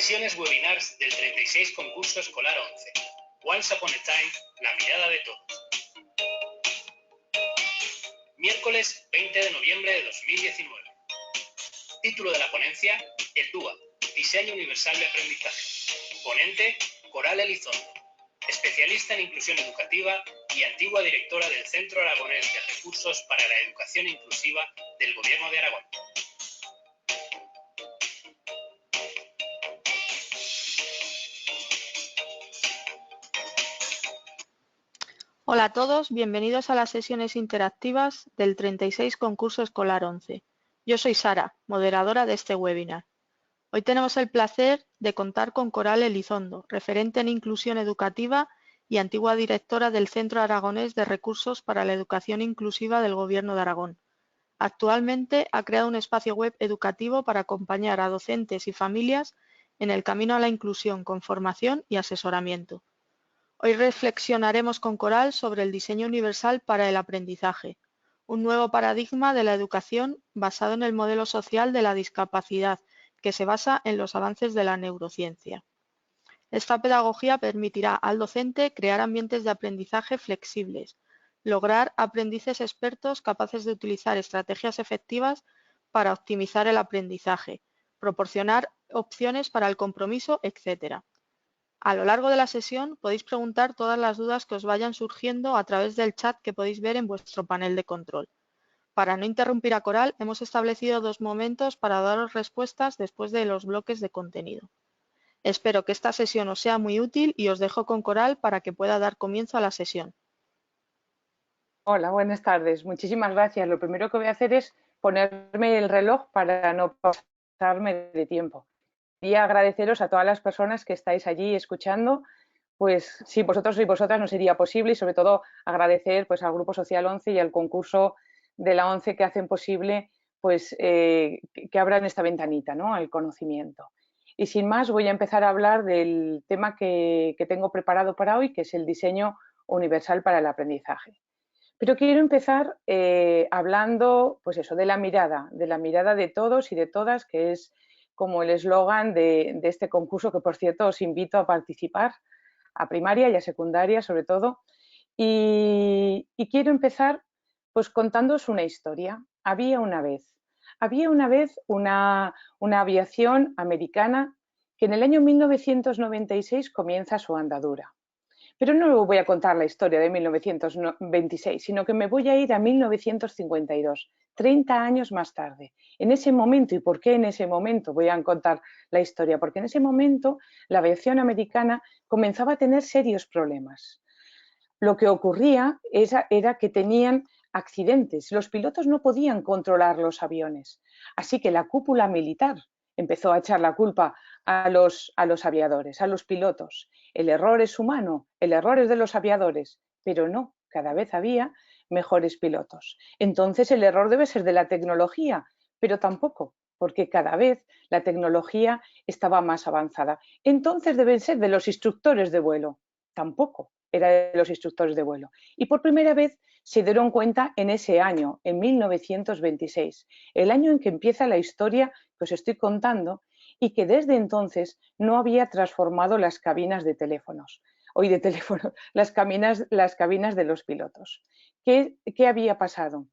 Sesiones webinars del 36 concurso escolar 11. Once Upon a Time, la mirada de todos. Miércoles 20 de noviembre de 2019. Título de la ponencia: el DUA, Diseño Universal de Aprendizaje. Ponente: Coral Elizondo, especialista en inclusión educativa y antigua directora del Centro Aragonés de Recursos para la Educación Inclusiva del Gobierno de Aragón. Hola a todos, bienvenidos a las sesiones interactivas del 36 concurso escolar 11. Yo soy Sara, moderadora de este webinar. Hoy tenemos el placer de contar con Coral Elizondo, referente en inclusión educativa y antigua directora del Centro Aragonés de Recursos para la Educación Inclusiva del Gobierno de Aragón. Actualmente ha creado un espacio web educativo para acompañar a docentes y familias en el camino a la inclusión con formación y asesoramiento. Hoy reflexionaremos con Coral sobre el diseño universal para el aprendizaje, un nuevo paradigma de la educación basado en el modelo social de la discapacidad que se basa en los avances de la neurociencia. Esta pedagogía permitirá al docente crear ambientes de aprendizaje flexibles, lograr aprendices expertos capaces de utilizar estrategias efectivas para optimizar el aprendizaje, proporcionar opciones para el compromiso, etc. A lo largo de la sesión podéis preguntar todas las dudas que os vayan surgiendo a través del chat que podéis ver en vuestro panel de control. Para no interrumpir a Coral, hemos establecido 2 momentos para daros respuestas después de los bloques de contenido. Espero que esta sesión os sea muy útil y os dejo con Coral para que pueda dar comienzo a la sesión. Hola, buenas tardes. Muchísimas gracias. Lo primero que voy a hacer es ponerme el reloj para no pasarme de tiempo. Y agradeceros a todas las personas que estáis allí escuchando. Pues sin vosotros y vosotras no sería posible, y sobre todo agradecer pues al Grupo Social 11 y al concurso de la 11 que hacen posible pues que abran esta ventanita, ¿no?, al conocimiento. Y sin más voy a empezar a hablar del tema que tengo preparado para hoy, que es el diseño universal para el aprendizaje. Pero quiero empezar hablando pues eso, de la mirada de todos y de todas, que es como el eslogan de este concurso, que por cierto os invito a participar, a primaria y a secundaria sobre todo. Y quiero empezar pues contándoos una historia. Había una vez una aviación americana que en el año 1996 comienza su andadura. Pero no voy a contar la historia de 1926, sino que me voy a ir a 1952, 30 años más tarde. En ese momento, ¿y por qué en ese momento voy a contar la historia? Porque en ese momento la aviación americana comenzaba a tener serios problemas. Lo que ocurría era que tenían accidentes, los pilotos no podían controlar los aviones, así que la cúpula militar empezó a echar la culpa a los aviadores, a los pilotos. El error es humano, el error es de los aviadores, pero no, cada vez había mejores pilotos. Entonces el error debe ser de la tecnología, pero tampoco, porque cada vez la tecnología estaba más avanzada. Entonces deben ser de los instructores de vuelo, tampoco era de los instructores de vuelo. Y por primera vez se dieron cuenta en ese año, en 1926, el año en que empieza la historia que os estoy contando, y que desde entonces no había transformado las cabinas de teléfonos, las cabinas de los pilotos. ¿Qué había pasado?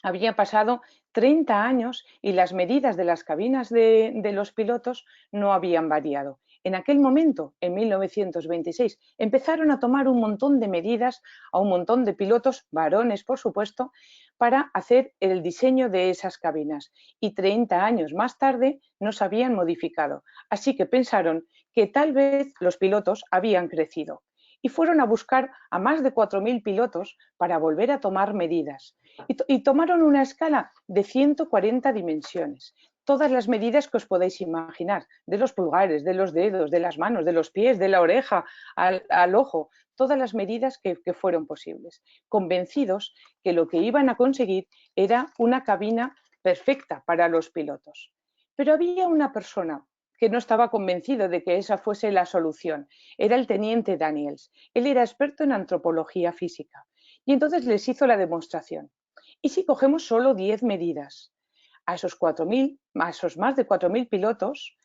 Había pasado 30 años y las medidas de las cabinas de los pilotos no habían variado. En aquel momento, en 1926, empezaron a tomar un montón de medidas a un montón de pilotos, varones por supuesto, para hacer el diseño de esas cabinas. Y 30 años más tarde no se habían modificado. Así que pensaron que tal vez los pilotos habían crecido. Y fueron a buscar a más de 4.000 pilotos para volver a tomar medidas. Y tomaron una escala de 140 dimensiones. Todas las medidas que os podéis imaginar, de los pulgares, de los dedos, de las manos, de los pies, de la oreja, al ojo, todas las medidas que fueron posibles, convencidos que lo que iban a conseguir era una cabina perfecta para los pilotos. Pero había una persona que no estaba convencido de que esa fuese la solución. Era el teniente Daniels. Él era experto en antropología física y entonces les hizo la demostración. ¿Y si cogemos solo 10 medidas? A esos más de 4.000 pilotos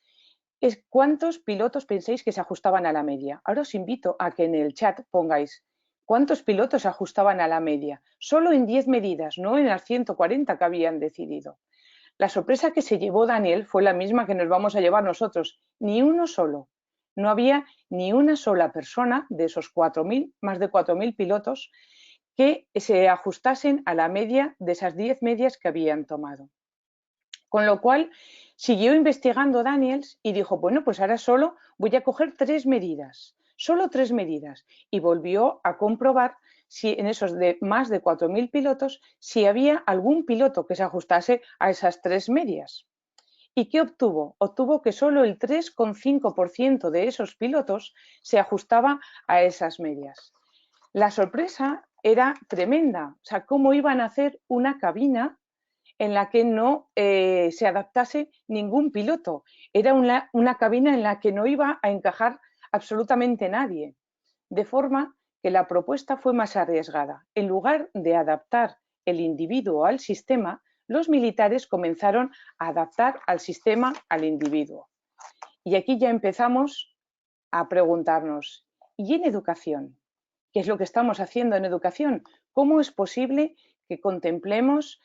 es cuántos pilotos pensáis que se ajustaban a la media. Ahora os invito a que en el chat pongáis cuántos pilotos se ajustaban a la media, solo en 10 medidas, no en las 140 que habían decidido. La sorpresa que se llevó Daniel fue la misma que nos vamos a llevar nosotros, ni uno solo. No había ni una sola persona de esos 4.000, más de 4.000 pilotos, que se ajustasen a la media de esas 10 medias que habían tomado. Con lo cual, siguió investigando Daniels y dijo, bueno, pues ahora solo voy a coger 3 medidas, solo 3 medidas. Y volvió a comprobar si en esos más de 4.000 pilotos, si había algún piloto que se ajustase a esas 3 medias. ¿Y qué obtuvo? Obtuvo que solo el 3,5% de esos pilotos se ajustaba a esas medias. La sorpresa era tremenda, o sea, cómo iban a hacer una cabina en la que no se adaptase ningún piloto. Era una cabina en la que no iba a encajar absolutamente nadie. De forma que la propuesta fue más arriesgada. En lugar de adaptar el individuo al sistema, los militares comenzaron a adaptar al sistema al individuo. Y aquí ya empezamos a preguntarnos, ¿y en educación? ¿Qué es lo que estamos haciendo en educación? ¿Cómo es posible que contemplemos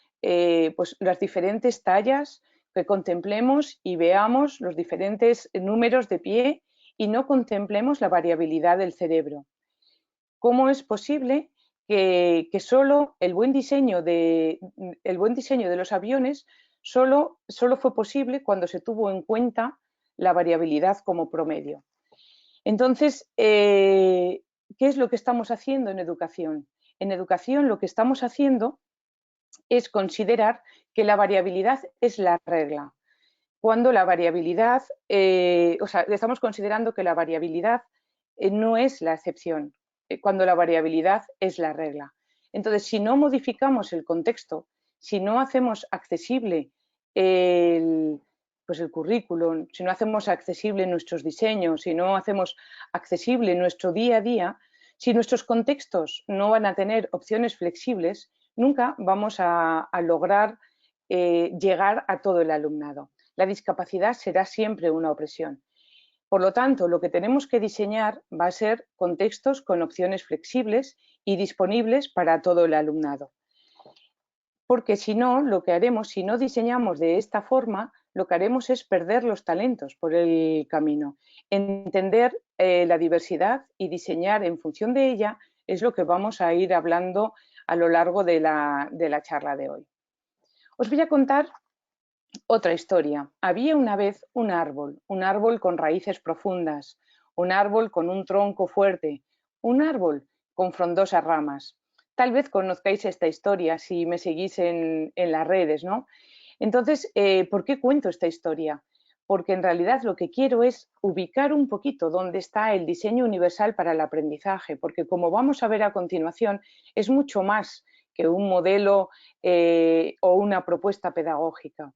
pues las diferentes tallas, que contemplemos y veamos los diferentes números de pie y no contemplemos la variabilidad del cerebro? ¿Cómo es posible que solo el buen diseño de los aviones solo fue posible cuando se tuvo en cuenta la variabilidad como promedio? Entonces, ¿qué es lo que estamos haciendo en educación? En educación lo que estamos haciendo es considerar que la variabilidad es la regla. Cuando la variabilidad, estamos considerando que la variabilidad no es la excepción, cuando la variabilidad es la regla. Entonces, si no modificamos el contexto, si no hacemos accesible el currículum, si no hacemos accesible nuestros diseños, si no hacemos accesible nuestro día a día, si nuestros contextos no van a tener opciones flexibles, nunca vamos a lograr llegar a todo el alumnado. La discapacidad será siempre una opresión. Por lo tanto, lo que tenemos que diseñar va a ser contextos con opciones flexibles y disponibles para todo el alumnado. Porque si no, lo que haremos, si no diseñamos de esta forma, lo que haremos es perder los talentos por el camino. Entender la diversidad y diseñar en función de ella es lo que vamos a ir hablando a lo largo de la charla de hoy. Os voy a contar otra historia. Había una vez un árbol con raíces profundas, un árbol con un tronco fuerte, un árbol con frondosas ramas. Tal vez conozcáis esta historia si me seguís en las redes, ¿no? Entonces, ¿por qué cuento esta historia? Porque en realidad lo que quiero es ubicar un poquito dónde está el diseño universal para el aprendizaje, porque como vamos a ver a continuación, es mucho más que un modelo o una propuesta pedagógica.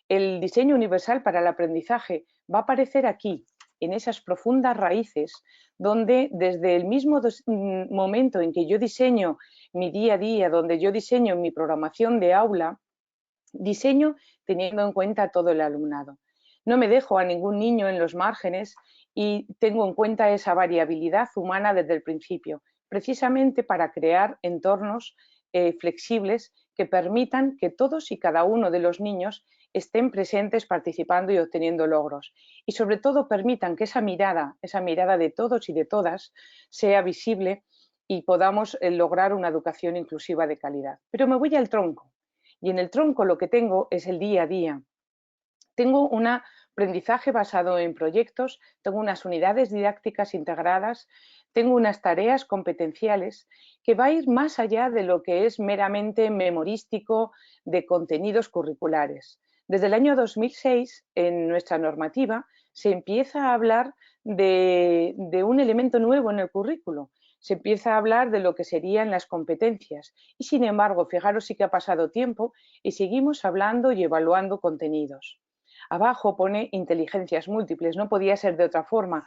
El diseño universal para el aprendizaje va a aparecer aquí, en esas profundas raíces, donde desde el mismo momento en que yo diseño mi día a día, donde yo diseño mi programación de aula, diseño teniendo en cuenta a todo el alumnado. No me dejo a ningún niño en los márgenes y tengo en cuenta esa variabilidad humana desde el principio, precisamente para crear entornos flexibles que permitan que todos y cada uno de los niños estén presentes, participando y obteniendo logros. Y sobre todo permitan que esa mirada de todos y de todas sea visible y podamos lograr una educación inclusiva de calidad. Pero me voy al tronco. Y en el tronco lo que tengo es el día a día. Tengo un aprendizaje basado en proyectos, tengo unas unidades didácticas integradas, tengo unas tareas competenciales que va a ir más allá de lo que es meramente memorístico de contenidos curriculares. Desde el año 2006, en nuestra normativa, se empieza a hablar de un elemento nuevo en el currículo. Se empieza a hablar de lo que serían las competencias. Y sin embargo, fijaros, sí que ha pasado tiempo y seguimos hablando y evaluando contenidos. Abajo pone inteligencias múltiples, no podía ser de otra forma.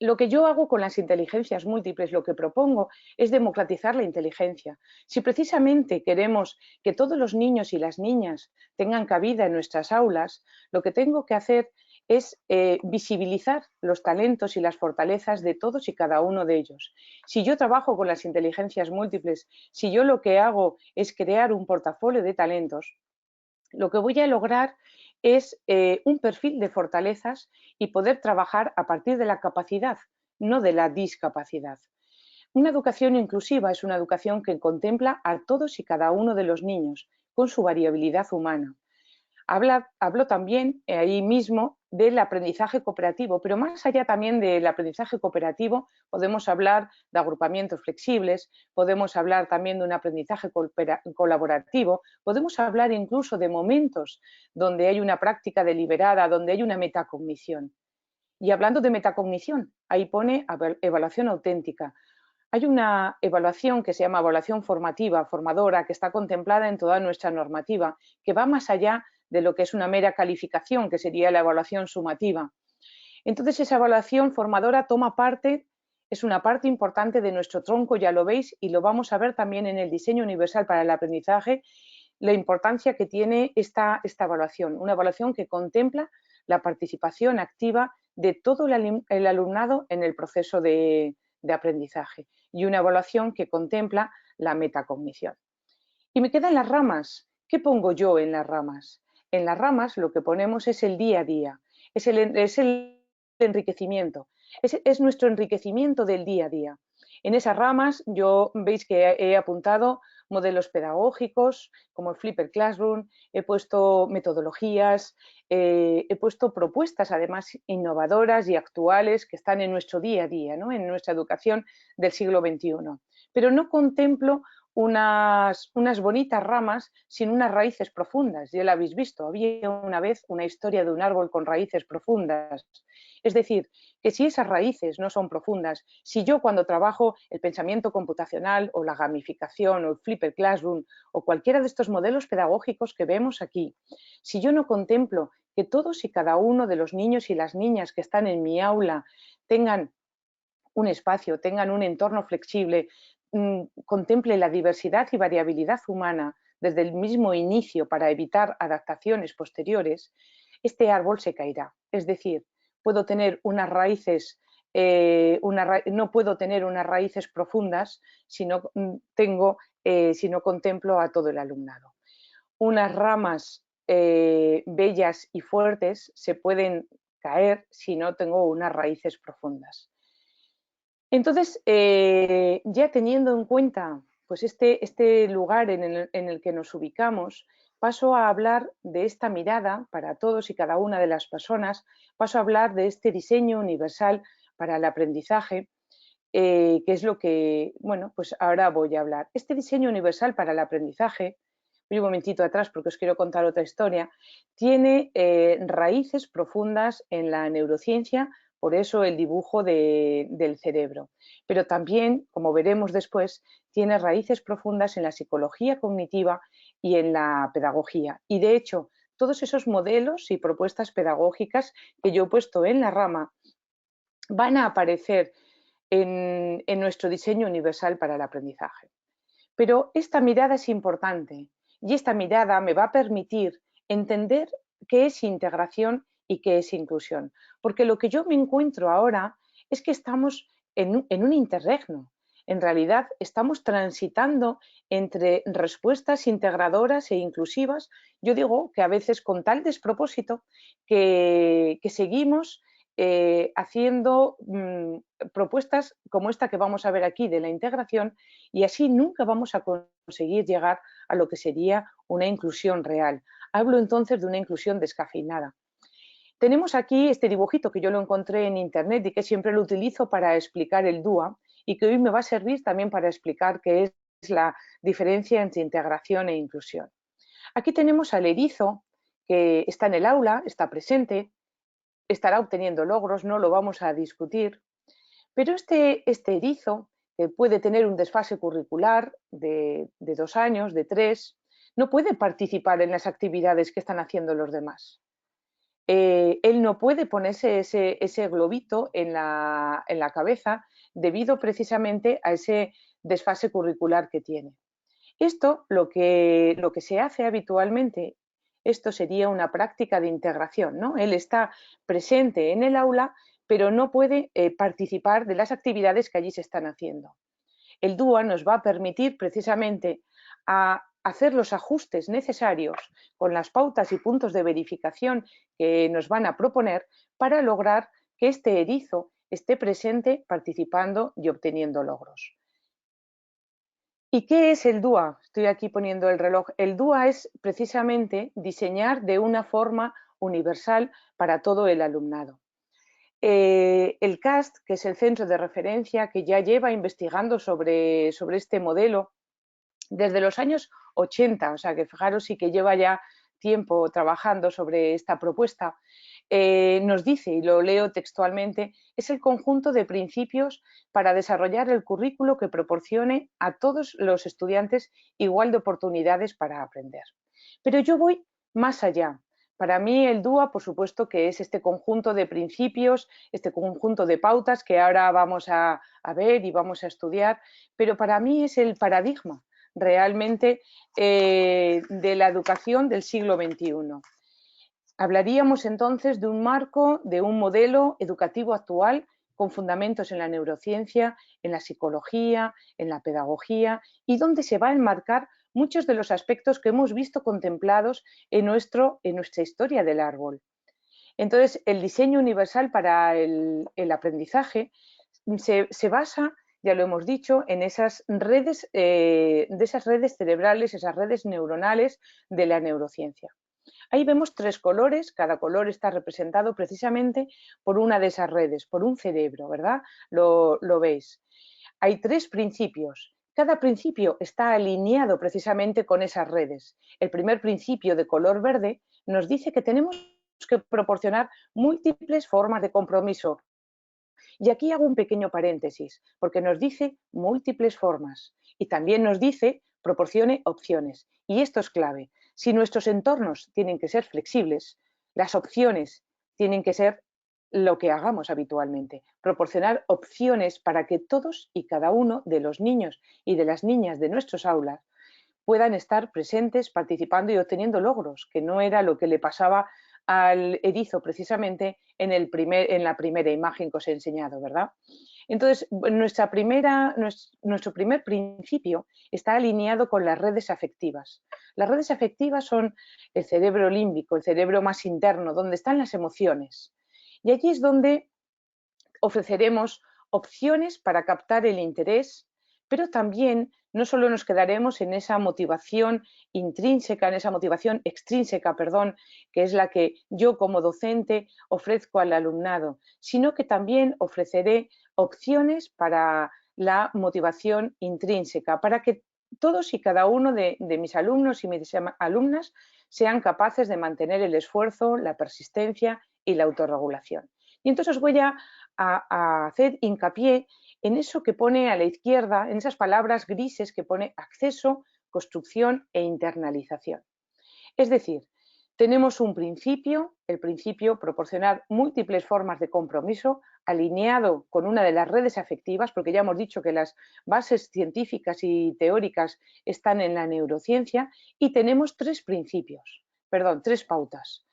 Lo que yo hago con las inteligencias múltiples, lo que propongo es democratizar la inteligencia. Si precisamente queremos que todos los niños y las niñas tengan cabida en nuestras aulas, lo que tengo que hacer es visibilizar los talentos y las fortalezas de todos y cada uno de ellos. Si yo trabajo con las inteligencias múltiples, si yo lo que hago es crear un portafolio de talentos, lo que voy a lograr es un perfil de fortalezas y poder trabajar a partir de la capacidad, no de la discapacidad. Una educación inclusiva es una educación que contempla a todos y cada uno de los niños, con su variabilidad humana. Hablo también ahí mismo del aprendizaje cooperativo, pero más allá también del aprendizaje cooperativo podemos hablar de agrupamientos flexibles, podemos hablar también de un aprendizaje colaborativo, podemos hablar incluso de momentos donde hay una práctica deliberada, donde hay una metacognición. Y hablando de metacognición, ahí pone evaluación auténtica. Hay una evaluación que se llama evaluación formativa, formadora, que está contemplada en toda nuestra normativa, que va más allá de lo que es una mera calificación, que sería la evaluación sumativa. Entonces, esa evaluación formadora toma parte, es una parte importante de nuestro tronco, ya lo veis, y lo vamos a ver también en el diseño universal para el aprendizaje, la importancia que tiene esta evaluación, una evaluación que contempla la participación activa de todo el alumnado en el proceso de aprendizaje y una evaluación que contempla la metacognición. Y me quedan las ramas. ¿Qué pongo yo en las ramas? En las ramas lo que ponemos es el día a día, es el enriquecimiento, es nuestro enriquecimiento del día a día. En esas ramas veis que he apuntado modelos pedagógicos como el Flipped Classroom, he puesto metodologías, he puesto propuestas además innovadoras y actuales que están en nuestro día a día, ¿no? En nuestra educación del siglo XXI. Pero no contemplo unas bonitas ramas sin unas raíces profundas. Ya lo habéis visto, había una vez una historia de un árbol con raíces profundas. Es decir, que si esas raíces no son profundas, si yo cuando trabajo el pensamiento computacional o la gamificación o el Flipped Classroom o cualquiera de estos modelos pedagógicos que vemos aquí, si yo no contemplo que todos y cada uno de los niños y las niñas que están en mi aula tengan un espacio, tengan un entorno flexible, contemple la diversidad y variabilidad humana desde el mismo inicio para evitar adaptaciones posteriores, este árbol se caerá. Es decir, puedo tener unas raíces, no puedo tener unas raíces profundas si no contemplo a todo el alumnado. Unas ramas bellas y fuertes se pueden caer si no tengo unas raíces profundas. Entonces, ya teniendo en cuenta pues este lugar en el que nos ubicamos, paso a hablar de esta mirada para todos y cada una de las personas, paso a hablar de este diseño universal para el aprendizaje, que es lo que, bueno, pues ahora voy a hablar. Este diseño universal para el aprendizaje, voy un momentito atrás porque os quiero contar otra historia, tiene raíces profundas en la neurociencia, por eso el dibujo del cerebro. Pero también, como veremos después, tiene raíces profundas en la psicología cognitiva y en la pedagogía. Y de hecho, todos esos modelos y propuestas pedagógicas que yo he puesto en la rama van a aparecer en nuestro diseño universal para el aprendizaje. Pero esta mirada es importante y esta mirada me va a permitir entender qué es integración y qué es inclusión. Porque lo que yo me encuentro ahora es que estamos en un interregno. En realidad estamos transitando entre respuestas integradoras e inclusivas. Yo digo que a veces con tal despropósito que seguimos haciendo propuestas como esta que vamos a ver aquí de la integración, y así nunca vamos a conseguir llegar a lo que sería una inclusión real. Hablo entonces de una inclusión descafeinada. Tenemos aquí este dibujito que yo lo encontré en internet y que siempre lo utilizo para explicar el DUA y que hoy me va a servir también para explicar qué es la diferencia entre integración e inclusión. Aquí tenemos al erizo que está en el aula, está presente, estará obteniendo logros, no lo vamos a discutir, pero este erizo, que puede tener un desfase curricular de 2 años, de 3, no puede participar en las actividades que están haciendo los demás. Él no puede ponerse ese globito en la cabeza debido precisamente a ese desfase curricular que tiene. Esto lo que se hace habitualmente esto sería una práctica de integración, ¿no? Él está presente en el aula, pero no puede participar de las actividades que allí se están haciendo. El DUA nos va a permitir precisamente a hacer los ajustes necesarios con las pautas y puntos de verificación que nos van a proponer para lograr que este erizo esté presente participando y obteniendo logros. ¿Y qué es el DUA? Estoy aquí poniendo el reloj. El DUA es precisamente diseñar de una forma universal para todo el alumnado. El CAST, que es el centro de referencia que ya lleva investigando sobre este modelo desde los años 80, o sea que fijaros sí que lleva ya tiempo trabajando sobre esta propuesta, nos dice, y lo leo textualmente, es el conjunto de principios para desarrollar el currículo que proporcione a todos los estudiantes igual de oportunidades para aprender. Pero yo voy más allá. Para mí el DUA, por supuesto, que es este conjunto de principios, este conjunto de pautas que ahora vamos a ver y vamos a estudiar, pero para mí es el paradigma realmente de la educación del siglo XXI. Hablaríamos entonces de un marco, de un modelo educativo actual con fundamentos en la neurociencia, en la psicología, en la pedagogía y donde se va a enmarcar muchos de los aspectos que hemos visto contemplados en nuestra historia del árbol. Entonces, el diseño universal para el aprendizaje se basa, ya lo hemos dicho, en esas redes, cerebrales, esas redes neuronales de la neurociencia. Ahí vemos 3 colores, cada color está representado precisamente por una de esas redes, por un cerebro, ¿verdad? Lo veis. Hay 3 principios. Cada principio está alineado precisamente con esas redes. El primer principio de color verde nos dice que tenemos que proporcionar múltiples formas de compromiso. Y aquí hago un pequeño paréntesis, porque nos dice múltiples formas y también nos dice proporcione opciones. Y esto es clave. Si nuestros entornos tienen que ser flexibles, las opciones tienen que ser lo que hagamos habitualmente, proporcionar opciones para que todos y cada uno de los niños y de las niñas de nuestros aulas puedan estar presentes, participando y obteniendo logros, que no era lo que le pasaba al erizo precisamente en la primera imagen que os he enseñado, ¿verdad? Entonces, nuestro primer principio está alineado con las redes afectivas. Las redes afectivas son el cerebro límbico, el cerebro más interno, donde están las emociones. Y allí es donde ofreceremos opciones para captar el interés, pero también no solo nos quedaremos en esa motivación intrínseca, en esa motivación extrínseca, perdón, que es la que yo como docente ofrezco al alumnado, sino que también ofreceré opciones para la motivación intrínseca, para que todos y cada uno de mis alumnos y mis alumnas sean capaces de mantener el esfuerzo, la persistencia y la autorregulación. Y entonces os voy a hacer hincapié en eso que pone a la izquierda, en esas palabras grises que pone acceso, construcción e internalización. Es decir, tenemos un principio, el principio proporcionar múltiples formas de compromiso alineado con una de las redes afectivas, porque ya hemos dicho que las bases científicas y teóricas están en la neurociencia, y tenemos 3 pautas.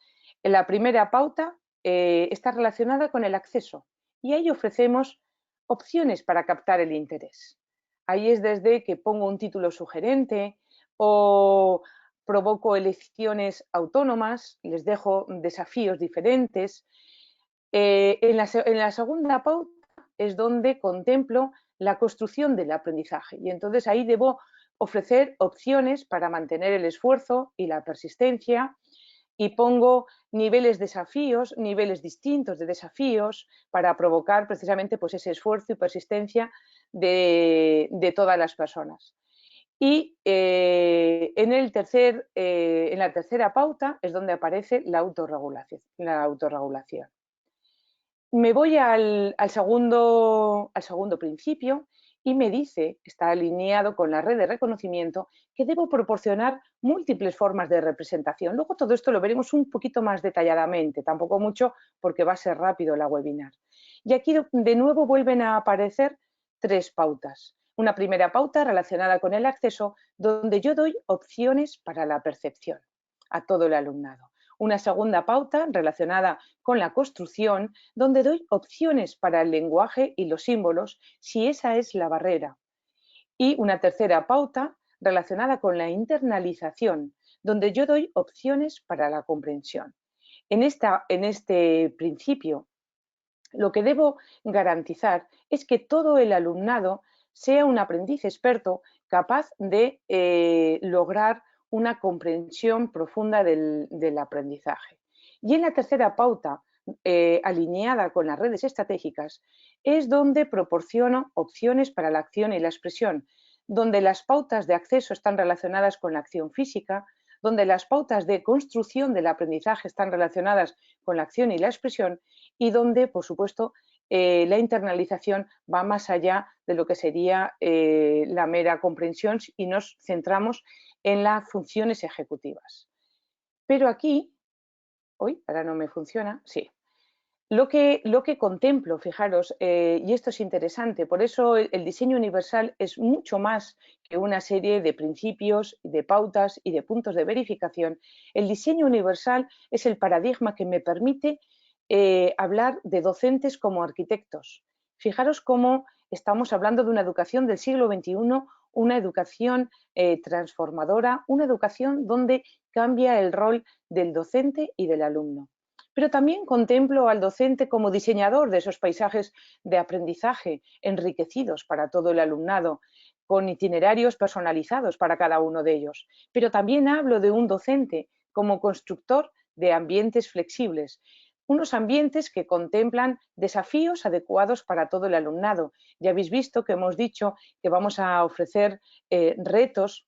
La primera pauta está relacionada con el acceso y ahí ofrecemos opciones para captar el interés. Ahí es desde que pongo un título sugerente o provoco elecciones autónomas, les dejo desafíos diferentes. En la segunda pauta es donde contemplo la construcción del aprendizaje y entonces ahí debo ofrecer opciones para mantener el esfuerzo y la persistencia y pongo niveles distintos de desafíos para provocar precisamente pues, ese esfuerzo y persistencia de todas las personas. Y en la tercera pauta es donde aparece la autorregulación. Me voy al segundo principio y me dice, está alineado con la red de reconocimiento, que debo proporcionar múltiples formas de representación. Luego todo esto lo veremos un poquito más detalladamente, tampoco mucho porque va a ser rápido la webinar. Y aquí de nuevo vuelven a aparecer 3 pautas. Una primera pauta relacionada con el acceso, donde yo doy opciones para la percepción. a todo el alumnado. Una segunda pauta relacionada con la construcción, donde doy opciones para el lenguaje y los símbolos, si esa es la barrera. Y una tercera pauta relacionada con la internalización, donde yo doy opciones para la comprensión. En este principio, lo que debo garantizar es que todo el alumnado sea un aprendiz experto capaz de lograr una comprensión profunda del aprendizaje. Y en la tercera pauta, alineada con las redes estratégicas, es donde proporciono opciones para la acción y la expresión, donde las pautas de acceso están relacionadas con la acción física, donde las pautas de construcción del aprendizaje están relacionadas con la acción y la expresión, y donde, por supuesto, la internalización va más allá de lo que sería la mera comprensión y nos centramos en las funciones ejecutivas. Pero aquí, hoy, ahora no me funciona, sí. Lo que contemplo, fijaros, y esto es interesante, por eso el diseño universal es mucho más que una serie de principios, de pautas y de puntos de verificación. El diseño universal es el paradigma que me permite hablar de docentes como arquitectos. Fijaros cómo estamos hablando de una educación del siglo XXI, una educación transformadora, una educación donde cambia el rol del docente y del alumno. Pero también contemplo al docente como diseñador de esos paisajes de aprendizaje enriquecidos para todo el alumnado, con itinerarios personalizados para cada uno de ellos. Pero también hablo de un docente como constructor de ambientes flexibles, unos ambientes que contemplan desafíos adecuados para todo el alumnado. Ya habéis visto que hemos dicho que vamos a ofrecer retos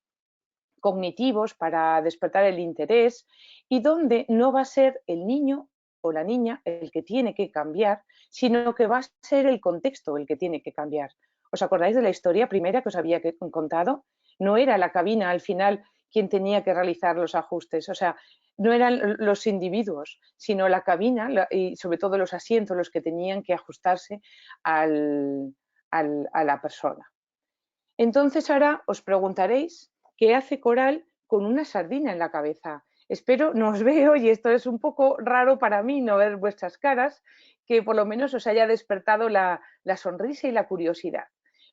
cognitivos para despertar el interés y donde no va a ser el niño o la niña el que tiene que cambiar, sino que va a ser el contexto el que tiene que cambiar. ¿Os acordáis de la historia primera que os había contado? No era la cabina al final quien tenía que realizar los ajustes, o sea, no eran los individuos, sino la cabina y sobre todo los asientos los que tenían que ajustarse a la persona. Entonces ahora os preguntaréis qué hace Coral con una sardina en la cabeza. Espero, no os veo y esto es un poco raro para mí no ver vuestras caras, que por lo menos os haya despertado la sonrisa y la curiosidad.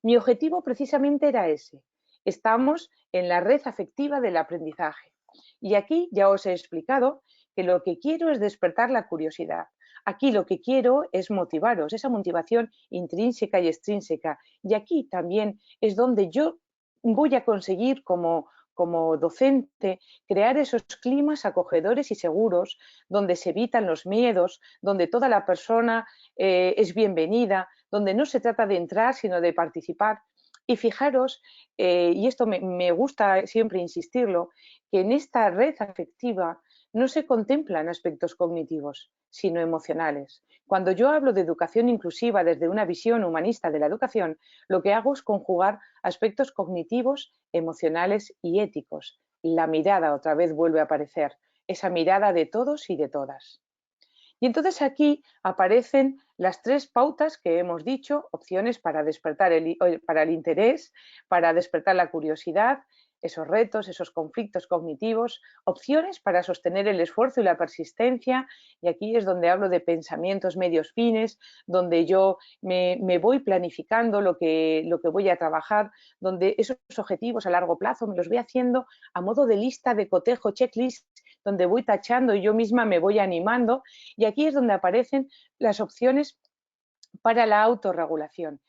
Mi objetivo precisamente era ese. Estamos en la red afectiva del aprendizaje. Y aquí ya os he explicado que lo que quiero es despertar la curiosidad. Aquí lo que quiero es motivaros, esa motivación intrínseca y extrínseca. Y aquí también es donde yo voy a conseguir como docente crear esos climas acogedores y seguros, donde se evitan los miedos, donde toda la persona es bienvenida, donde no se trata de entrar sino de participar. Y fijaros, y esto me gusta siempre insistirlo, que en esta red afectiva no se contemplan aspectos cognitivos, sino emocionales. Cuando yo hablo de educación inclusiva desde una visión humanista de la educación, lo que hago es conjugar aspectos cognitivos, emocionales y éticos. La mirada otra vez vuelve a aparecer, esa mirada de todos y de todas. Y entonces aquí aparecen las tres pautas que hemos dicho, opciones para despertar para el interés, para despertar la curiosidad, esos retos, esos conflictos cognitivos, opciones para sostener el esfuerzo y la persistencia, y aquí es donde hablo de pensamientos medios fines, donde yo me voy planificando lo que voy a trabajar, donde esos objetivos a largo plazo me los voy haciendo a modo de lista de cotejo, checklist, donde voy tachando y yo misma me voy animando, y aquí es donde aparecen las opciones para la autorregulación.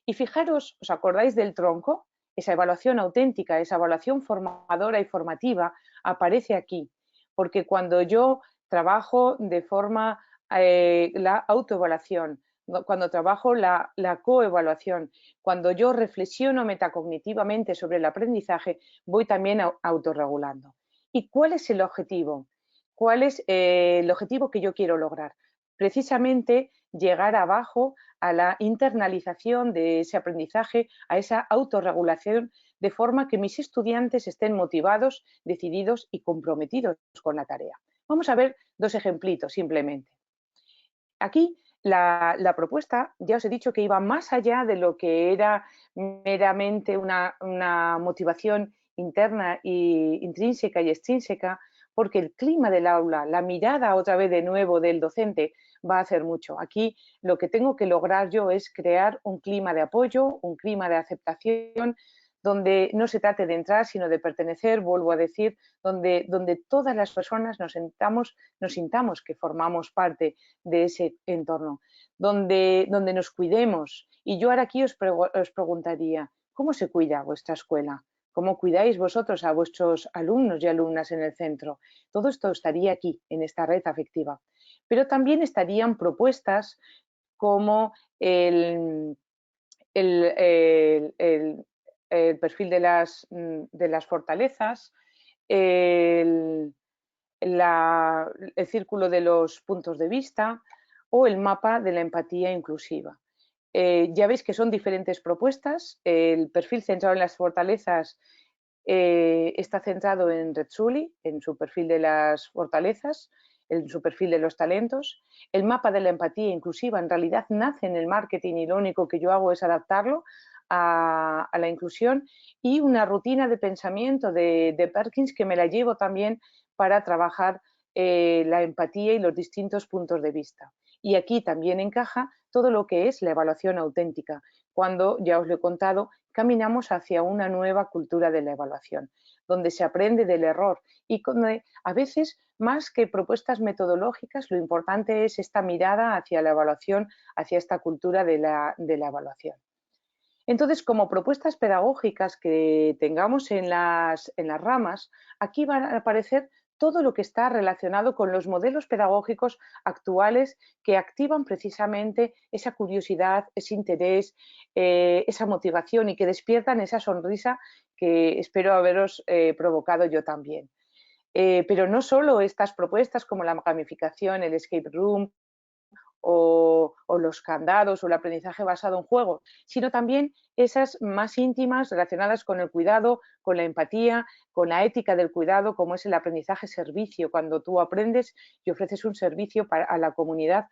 Y fijaros, ¿os acordáis del tronco? Esa evaluación auténtica, esa evaluación formadora y formativa aparece aquí, porque cuando yo trabajo de forma la autoevaluación, cuando trabajo la coevaluación, cuando yo reflexiono metacognitivamente sobre el aprendizaje, voy también autorregulando. ¿Y cuál es el objetivo? ¿Cuál es el objetivo que yo quiero lograr? Precisamente llegar abajo a la internalización de ese aprendizaje, a esa autorregulación, de forma que mis estudiantes estén motivados, decididos y comprometidos con la tarea. Vamos a ver dos ejemplitos simplemente. Aquí la propuesta, ya os he dicho que iba más allá de lo que era meramente una motivación interna e intrínseca y extrínseca, porque el clima del aula, la mirada otra vez de nuevo del docente va a hacer mucho. Aquí lo que tengo que lograr yo es crear un clima de apoyo, un clima de aceptación, donde no se trate de entrar, sino de pertenecer, vuelvo a decir, donde todas las personas nos sintamos que formamos parte de ese entorno, donde nos cuidemos. Y yo ahora aquí os preguntaría, ¿cómo se cuida vuestra escuela? ¿Cómo cuidáis vosotros a vuestros alumnos y alumnas en el centro? Todo esto estaría aquí, en esta red afectiva. Pero también estarían propuestas como el perfil de las fortalezas, el círculo de los puntos de vista o el mapa de la empatía inclusiva. Ya veis que son diferentes propuestas. El perfil centrado en las fortalezas está centrado en Rexuli, en su perfil de las fortalezas, en su perfil de los talentos. El mapa de la empatía inclusiva en realidad nace en el marketing y lo único que yo hago es adaptarlo a la inclusión, y una rutina de pensamiento de Perkins que me la llevo también para trabajar la empatía y los distintos puntos de vista. Y aquí también encaja todo lo que es la evaluación auténtica, cuando, ya os lo he contado, caminamos hacia una nueva cultura de la evaluación, donde se aprende del error y donde a veces, más que propuestas metodológicas, lo importante es esta mirada hacia la evaluación, hacia esta cultura de la evaluación. Entonces, como propuestas pedagógicas que tengamos en las ramas, aquí van a aparecer todo lo que está relacionado con los modelos pedagógicos actuales que activan precisamente esa curiosidad, ese interés, esa motivación y que despiertan esa sonrisa que espero haberos provocado yo también. Pero no solo estas propuestas como la gamificación, el escape room, o los candados o el aprendizaje basado en juegos, sino también esas más íntimas relacionadas con el cuidado, con la empatía, con la ética del cuidado, como es el aprendizaje servicio, cuando tú aprendes y ofreces un servicio a la comunidad,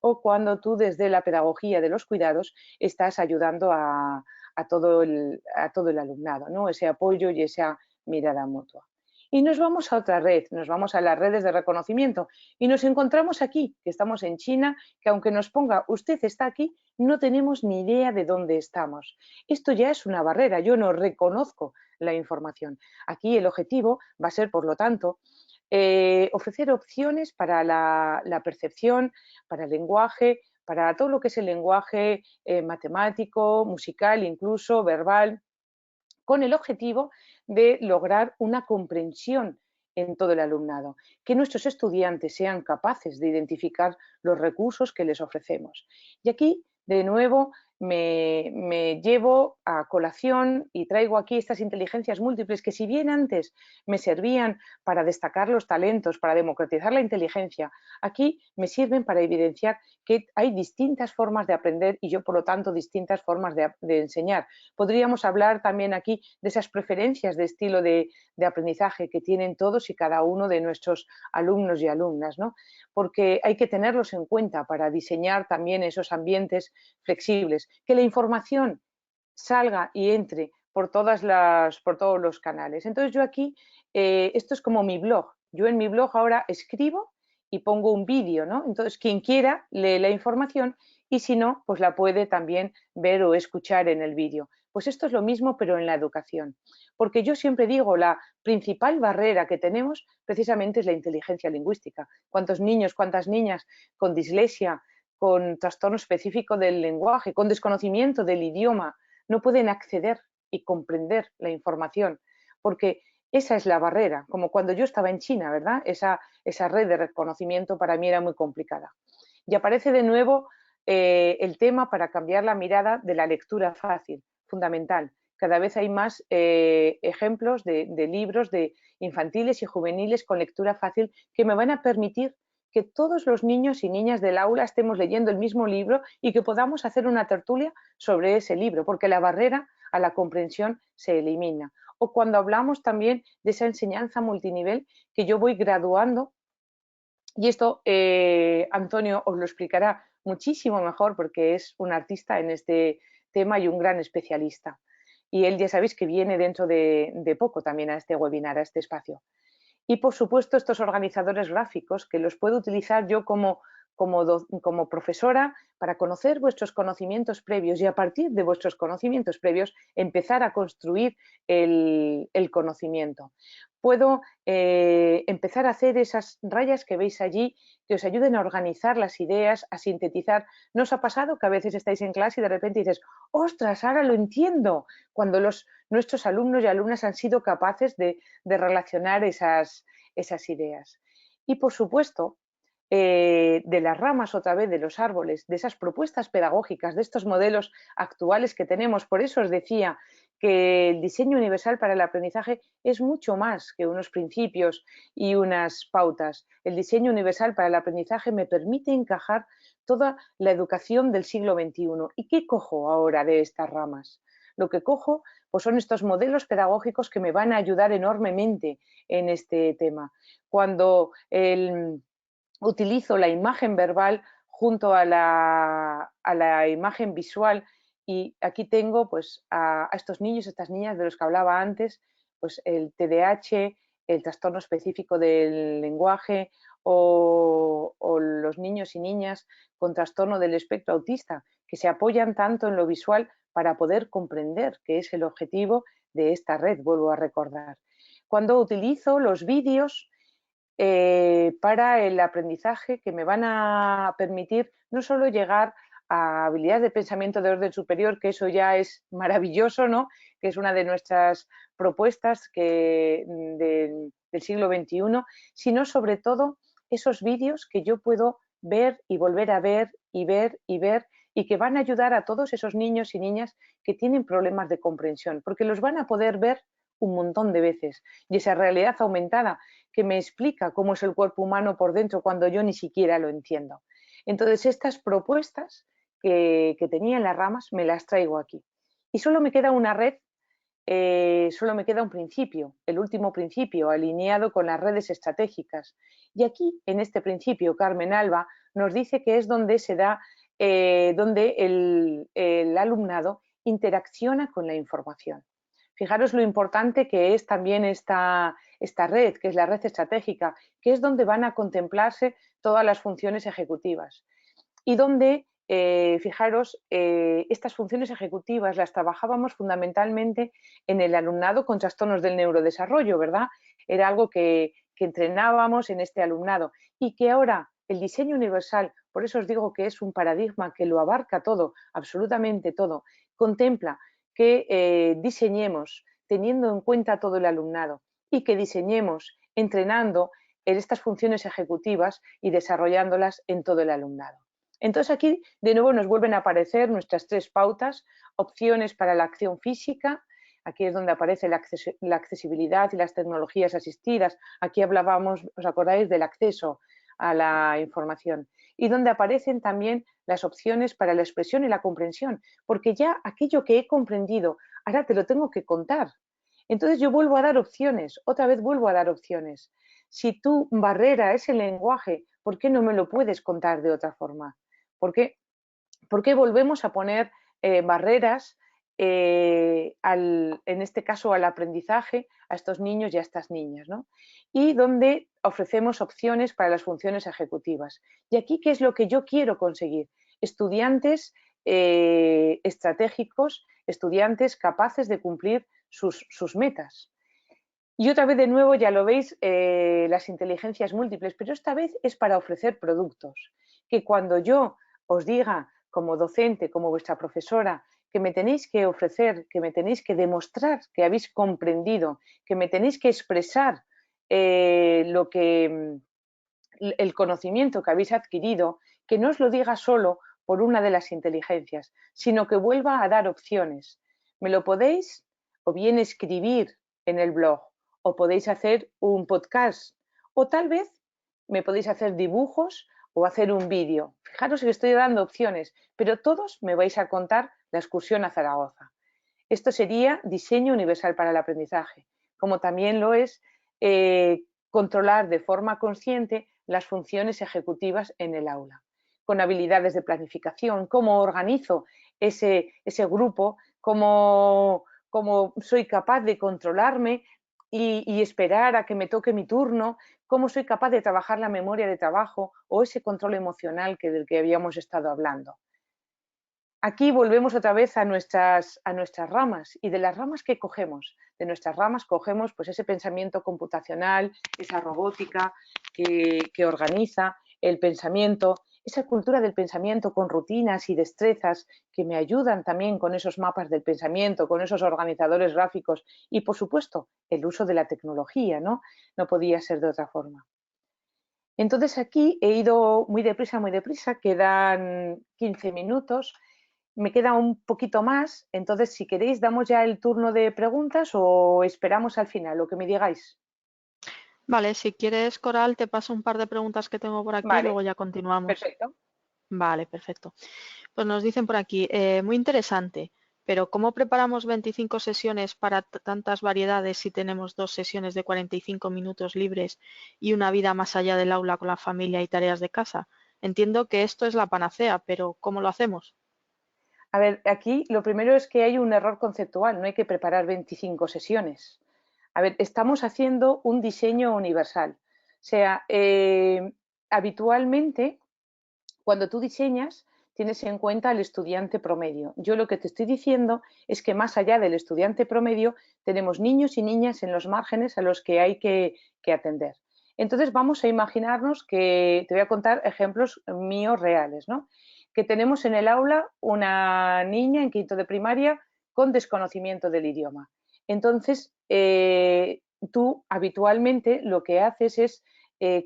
o cuando tú desde la pedagogía de los cuidados estás ayudando a todo el alumnado, ¿no? Ese apoyo y esa mirada mutua. Y nos vamos a otra red, nos vamos a las redes de reconocimiento y nos encontramos aquí, que estamos en China, que aunque nos ponga usted está aquí, no tenemos ni idea de dónde estamos. Esto ya es una barrera, yo no reconozco la información. Aquí el objetivo va a ser, por lo tanto, ofrecer opciones para la percepción, para el lenguaje, para todo lo que es el lenguaje matemático, musical, incluso verbal, con el objetivo de lograr una comprensión en todo el alumnado, que nuestros estudiantes sean capaces de identificar los recursos que les ofrecemos. Y aquí, de nuevo, me llevo a colación y traigo aquí estas inteligencias múltiples que, si bien antes me servían para destacar los talentos, para democratizar la inteligencia, aquí me sirven para evidenciar que hay distintas formas de aprender y yo, por lo tanto, distintas formas de enseñar. Podríamos hablar también aquí de esas preferencias de estilo de aprendizaje que tienen todos y cada uno de nuestros alumnos y alumnas, ¿no? Porque hay que tenerlos en cuenta para diseñar también esos ambientes flexibles, que la información salga y entre por todos los canales. Entonces yo aquí, esto es como mi blog. Yo en mi blog ahora escribo y pongo un vídeo, ¿no? Entonces quien quiera lee la información y si no, pues la puede también ver o escuchar en el vídeo. Pues esto es lo mismo, pero en la educación. Porque yo siempre digo, la principal barrera que tenemos precisamente es la inteligencia lingüística. ¿Cuántos niños, cuántas niñas con dislexia, con trastorno específico del lenguaje, con desconocimiento del idioma, no pueden acceder y comprender la información? Porque esa es la barrera, como cuando yo estaba en China, ¿verdad? Esa red de reconocimiento para mí era muy complicada. Y aparece de nuevo el tema para cambiar la mirada de la lectura fácil, fundamental. Cada vez hay más ejemplos de libros de infantiles y juveniles con lectura fácil que me van a permitir que todos los niños y niñas del aula estemos leyendo el mismo libro y que podamos hacer una tertulia sobre ese libro, porque la barrera a la comprensión se elimina. O cuando hablamos también de esa enseñanza multinivel que yo voy graduando, y esto Antonio os lo explicará muchísimo mejor porque es un artista en este tema y un gran especialista. Y él ya sabéis que viene dentro de poco también a este webinar, a este espacio. Y por supuesto estos organizadores gráficos que los puedo utilizar yo como profesora para conocer vuestros conocimientos previos y a partir de vuestros conocimientos previos empezar a construir el conocimiento. Puedo empezar a hacer esas rayas que veis allí que os ayuden a organizar las ideas, a sintetizar. ¿No os ha pasado que a veces estáis en clase y de repente dices, ostras, ahora lo entiendo? Cuando nuestros alumnos y alumnas han sido capaces de relacionar esas ideas. Y por supuesto, de las ramas otra vez, de los árboles, de esas propuestas pedagógicas, de estos modelos actuales que tenemos. Por eso os decía que el diseño universal para el aprendizaje es mucho más que unos principios y unas pautas. El diseño universal para el aprendizaje me permite encajar toda la educación del siglo XXI. ¿Y qué cojo ahora de estas ramas? Lo que cojo pues son estos modelos pedagógicos que me van a ayudar enormemente en este tema. Cuando utilizo la imagen verbal junto a la imagen visual y aquí tengo pues a estos niños, estas niñas de los que hablaba antes, pues el TDAH, el trastorno específico del lenguaje o los niños y niñas con trastorno del espectro autista, que se apoyan tanto en lo visual para poder comprender qué es el objetivo de esta red, vuelvo a recordar. Cuando utilizo los vídeos para el aprendizaje que me van a permitir no solo llegar a habilidades de pensamiento de orden superior, que eso ya es maravilloso, ¿no? Que es una de nuestras propuestas del siglo XXI, sino sobre todo esos vídeos que yo puedo ver y volver a ver y ver y ver y que van a ayudar a todos esos niños y niñas que tienen problemas de comprensión, porque los van a poder ver un montón de veces. Y esa realidad aumentada que me explica cómo es el cuerpo humano por dentro cuando yo ni siquiera lo entiendo. Entonces, estas propuestas que tenía en las ramas me las traigo aquí. Y solo me queda una red, solo me queda un principio, el último principio, alineado con las redes estratégicas. Y aquí, en este principio, Carmen Alba nos dice que es donde se da, donde el alumnado interacciona con la información. Fijaros lo importante que es también esta red, que es la red estratégica, que es donde van a contemplarse todas las funciones ejecutivas. Y donde, fijaros, estas funciones ejecutivas las trabajábamos fundamentalmente en el alumnado con trastornos del neurodesarrollo, ¿verdad? Era algo que entrenábamos en este alumnado y que ahora el diseño universal, por eso os digo que es un paradigma que lo abarca todo, absolutamente todo, contempla que diseñemos teniendo en cuenta todo el alumnado y que diseñemos entrenando en estas funciones ejecutivas y desarrollándolas en todo el alumnado. Entonces aquí de nuevo nos vuelven a aparecer nuestras tres pautas, opciones para la acción física, aquí es donde aparece la accesibilidad y las tecnologías asistidas, aquí hablábamos, ¿os acordáis?, del acceso a la información, y donde aparecen también las opciones para la expresión y la comprensión, porque ya aquello que he comprendido, ahora te lo tengo que contar. Entonces yo vuelvo a dar opciones, otra vez vuelvo a dar opciones. Si tu barrera es el lenguaje, ¿por qué no me lo puedes contar de otra forma? ¿Por qué volvemos a poner barreras, en este caso al aprendizaje, a estos niños y a estas niñas, ¿no? Y donde ofrecemos opciones para las funciones ejecutivas. Y aquí, ¿qué es lo que yo quiero conseguir? Estudiantes estratégicos, estudiantes capaces de cumplir sus metas. Y otra vez de nuevo, ya lo veis, las inteligencias múltiples, pero esta vez es para ofrecer productos. Que cuando yo os diga como docente, como vuestra profesora, que me tenéis que ofrecer, que me tenéis que demostrar que habéis comprendido, que me tenéis que expresar el conocimiento que habéis adquirido, que no os lo diga solo por una de las inteligencias, sino que vuelva a dar opciones. Me lo podéis o bien escribir en el blog, o podéis hacer un podcast, o tal vez me podéis hacer dibujos o hacer un vídeo. Fijaros que estoy dando opciones, pero todos me vais a contar la excursión a Zaragoza. Esto sería diseño universal para el aprendizaje, como también lo es controlar de forma consciente las funciones ejecutivas en el aula, con habilidades de planificación, cómo organizo ese grupo, cómo soy capaz de controlarme, y esperar a que me toque mi turno, cómo soy capaz de trabajar la memoria de trabajo o ese control emocional del que habíamos estado hablando. Aquí volvemos otra vez a nuestras ramas, y de las ramas que cogemos, de nuestras ramas cogemos pues ese pensamiento computacional, esa robótica que organiza el pensamiento, esa cultura del pensamiento con rutinas y destrezas que me ayudan también con esos mapas del pensamiento, con esos organizadores gráficos y, por supuesto, el uso de la tecnología, ¿no? No podía ser de otra forma. Entonces aquí he ido muy deprisa, quedan 15 minutos. Me queda un poquito más, entonces si queréis damos ya el turno de preguntas o esperamos al final, lo que me digáis. Vale, si quieres, Coral, te paso un par de preguntas que tengo por aquí y Vale, luego ya continuamos. perfecto. Vale, perfecto. Pues nos dicen por aquí, muy interesante, pero ¿cómo preparamos 25 sesiones para tantas variedades si tenemos 2 sesiones de 45 minutos libres y una vida más allá del aula con la familia y tareas de casa? Entiendo que esto es la panacea, pero ¿cómo lo hacemos? A ver, aquí lo primero es que hay un error conceptual, no hay que preparar 25 sesiones. A ver, estamos haciendo un diseño universal. O sea, habitualmente cuando tú diseñas tienes en cuenta al estudiante promedio. Yo lo que te estoy diciendo es que más allá del estudiante promedio tenemos niños y niñas en los márgenes a los que hay que atender. Entonces vamos a imaginarnos que, te voy a contar ejemplos míos reales, ¿no? Que tenemos en el aula una niña en quinto de primaria con desconocimiento del idioma. Entonces, tú habitualmente lo que haces es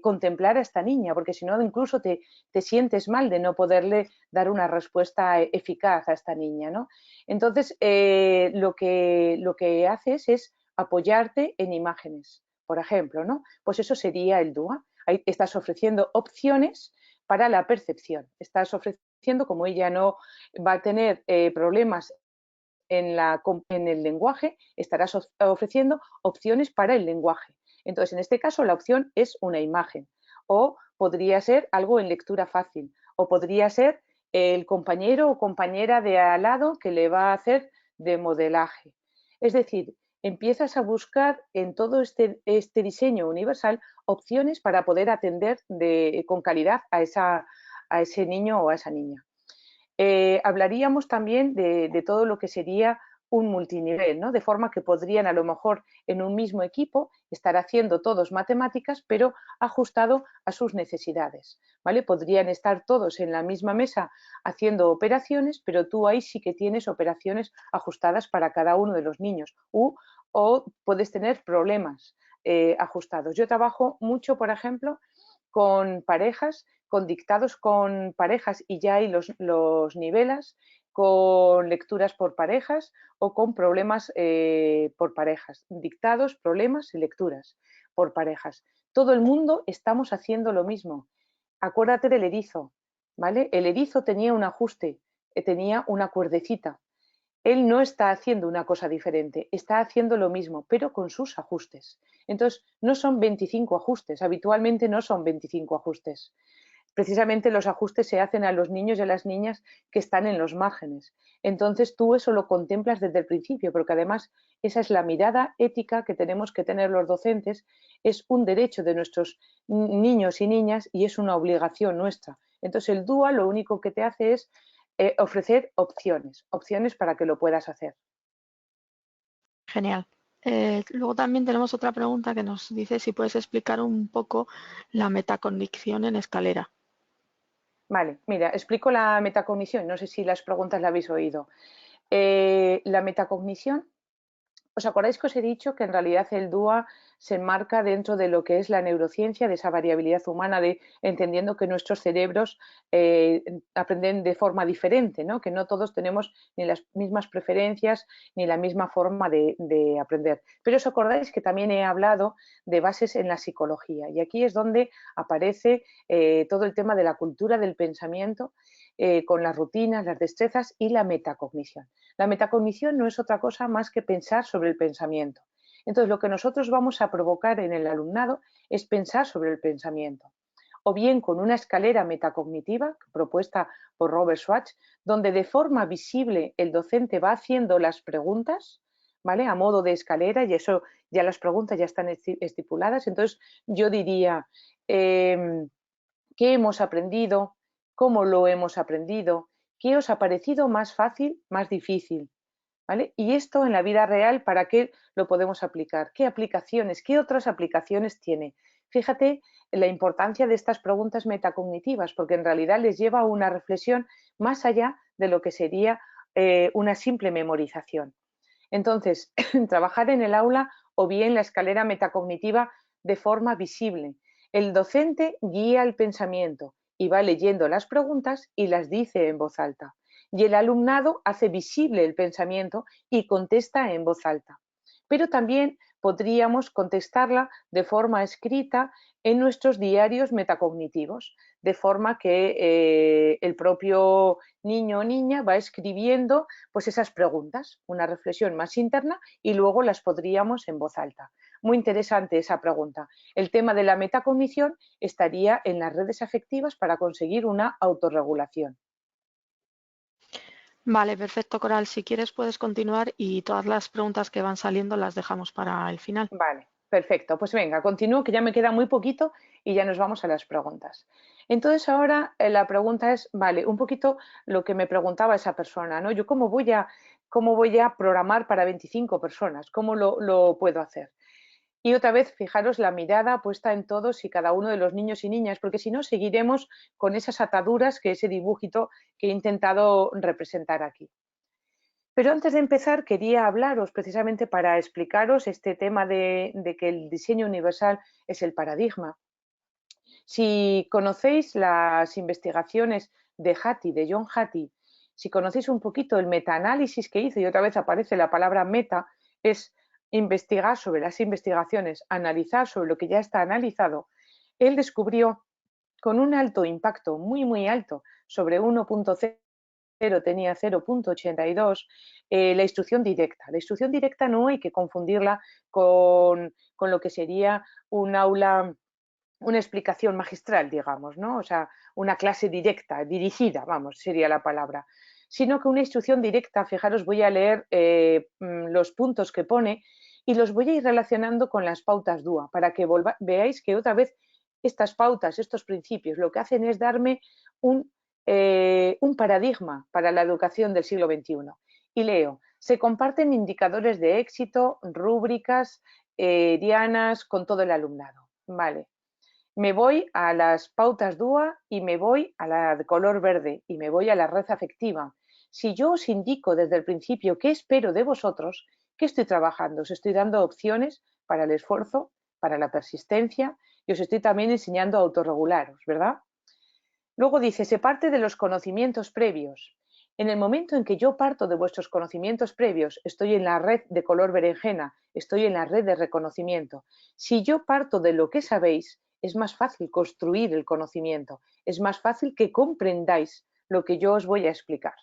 contemplar a esta niña, porque si no incluso te sientes mal de no poderle dar una respuesta eficaz a esta niña, ¿no? Entonces, lo que haces es apoyarte en imágenes, por ejemplo, ¿no? Pues eso sería el DUA. Ahí estás ofreciendo opciones para la percepción. Estás ofreciendo, como ella no va a tener problemas en el lenguaje, estarás ofreciendo opciones para el lenguaje. Entonces, en este caso, la opción es una imagen, o podría ser algo en lectura fácil, o podría ser el compañero o compañera de al lado que le va a hacer de modelaje. Es decir, empiezas a buscar en todo este diseño universal opciones para poder atender con calidad a ese niño o a esa niña. Hablaríamos también de todo lo que sería un multinivel, ¿no? De forma que podrían a lo mejor en un mismo equipo estar haciendo todos matemáticas, pero ajustado a sus necesidades, ¿vale? Podrían estar todos en la misma mesa haciendo operaciones, pero tú ahí sí que tienes operaciones ajustadas para cada uno de los niños, o puedes tener problemas ajustados. Yo trabajo mucho, por ejemplo, con parejas, con dictados con parejas y ya hay los nivelas, con lecturas por parejas o con problemas por parejas, dictados, problemas y lecturas por parejas. Todo el mundo estamos haciendo lo mismo. Acuérdate del erizo, ¿vale? El erizo tenía un ajuste, tenía una cuerdecita. Él no está haciendo una cosa diferente, está haciendo lo mismo, pero con sus ajustes. Entonces, no son 25 ajustes, habitualmente no son 25 ajustes. Precisamente los ajustes se hacen a los niños y a las niñas que están en los márgenes. Entonces, tú eso lo contemplas desde el principio, porque además esa es la mirada ética que tenemos que tener los docentes, es un derecho de nuestros niños y niñas y es una obligación nuestra. Entonces, el DUA lo único que te hace es ofrecer opciones para que lo puedas hacer. Genial. Luego también tenemos otra pregunta que nos dice si puedes explicar un poco la metacognición en escalera. Vale, mira, explico la metacognición, no sé si las preguntas la habéis oído. La metacognición, ¿os acordáis que os he dicho que en realidad el DUA se enmarca dentro de lo que es la neurociencia, de esa variabilidad humana, de entendiendo que nuestros cerebros aprenden de forma diferente, ¿no? Que no todos tenemos ni las mismas preferencias ni la misma forma de aprender? Pero os acordáis que también he hablado de bases en la psicología y aquí es donde aparece todo el tema de la cultura del pensamiento con las rutinas, las destrezas y la metacognición. La metacognición no es otra cosa más que pensar sobre el pensamiento. Entonces, lo que nosotros vamos a provocar en el alumnado es pensar sobre el pensamiento, o bien con una escalera metacognitiva propuesta por Robert Schwartz, donde de forma visible el docente va haciendo las preguntas, ¿vale? A modo de escalera, y eso ya las preguntas ya están estipuladas. Entonces yo diría, ¿qué hemos aprendido? ¿Cómo lo hemos aprendido? ¿Qué os ha parecido más fácil, más difícil? ¿Vale? Y esto en la vida real, ¿para qué lo podemos aplicar? ¿Qué aplicaciones, qué otras aplicaciones tiene? Fíjate la importancia de estas preguntas metacognitivas, porque en realidad les lleva a una reflexión más allá de lo que sería una simple memorización. Entonces, trabajar en el aula o bien la escalera metacognitiva de forma visible. El docente guía el pensamiento y va leyendo las preguntas y las dice en voz alta. Y el alumnado hace visible el pensamiento y contesta en voz alta. Pero también podríamos contestarla de forma escrita en nuestros diarios metacognitivos, de forma que el propio niño o niña va escribiendo pues esas preguntas, una reflexión más interna, y luego las podríamos en voz alta. Muy interesante esa pregunta. El tema de la metacognición estaría en las redes afectivas para conseguir una autorregulación. Vale, perfecto, Coral. Si quieres puedes continuar y todas las preguntas que van saliendo las dejamos para el final. Vale, perfecto. Pues venga, continúo, que ya me queda muy poquito y ya nos vamos a las preguntas. Entonces ahora la pregunta es, vale, un poquito lo que me preguntaba esa persona, ¿no? Yo cómo voy a programar para 25 personas, ¿cómo lo puedo hacer? Y otra vez, fijaros la mirada puesta en todos y cada uno de los niños y niñas, porque si no seguiremos con esas ataduras que ese dibujito que he intentado representar aquí. Pero antes de empezar quería hablaros precisamente para explicaros este tema de que el diseño universal es el paradigma. Si conocéis las investigaciones de Hattie, de John Hattie, si conocéis un poquito el metaanálisis que hizo, y otra vez aparece la palabra meta, es investigar sobre las investigaciones, analizar sobre lo que ya está analizado, él descubrió con un alto impacto, muy, muy alto, sobre 1.0 tenía 0.82, la instrucción directa. La instrucción directa no hay que confundirla con lo que sería un aula, una explicación magistral, digamos, ¿no? O sea, una clase directa, dirigida, vamos, sería la palabra. Sino que una instrucción directa, fijaros, voy a leer los puntos que pone y los voy a ir relacionando con las pautas DUA para que veáis que otra vez estas pautas, estos principios, lo que hacen es darme un paradigma para la educación del siglo XXI. Y leo, se comparten indicadores de éxito, rúbricas, dianas con todo el alumnado. Vale. Me voy a las pautas DUA y me voy a la de color verde y me voy a la red afectiva. Si yo os indico desde el principio qué espero de vosotros, ¿qué estoy trabajando? Os estoy dando opciones para el esfuerzo, para la persistencia y os estoy también enseñando a autorregularos, ¿verdad? Luego dice, se parte de los conocimientos previos. En el momento en que yo parto de vuestros conocimientos previos, estoy en la red de color berenjena, estoy en la red de reconocimiento. Si yo parto de lo que sabéis, es más fácil construir el conocimiento, es más fácil que comprendáis lo que yo os voy a explicar.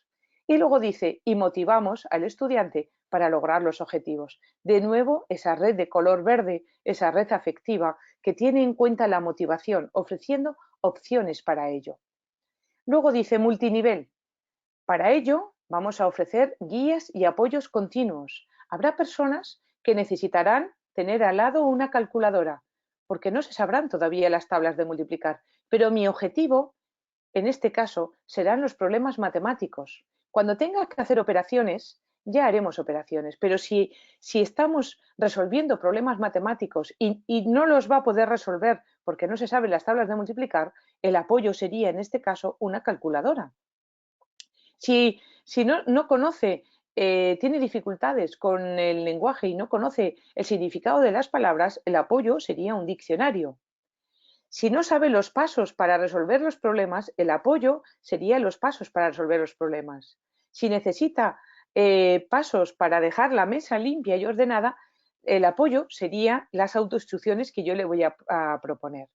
Y luego dice, y motivamos al estudiante para lograr los objetivos. De nuevo, esa red de color verde, esa red afectiva que tiene en cuenta la motivación, ofreciendo opciones para ello. Luego dice multinivel. Para ello vamos a ofrecer guías y apoyos continuos. Habrá personas que necesitarán tener al lado una calculadora, porque no se sabrán todavía las tablas de multiplicar, pero mi objetivo, en este caso, serán los problemas matemáticos. Cuando tenga que hacer operaciones, ya haremos operaciones, pero si estamos resolviendo problemas matemáticos y no los va a poder resolver porque no se saben las tablas de multiplicar, el apoyo sería, en este caso, una calculadora. Si no conoce, tiene dificultades con el lenguaje y no conoce el significado de las palabras, el apoyo sería un diccionario. Si no sabe los pasos para resolver los problemas, el apoyo sería los pasos para resolver los problemas. Si necesita pasos para dejar la mesa limpia y ordenada, el apoyo sería las autoinstrucciones que yo le voy a proponer.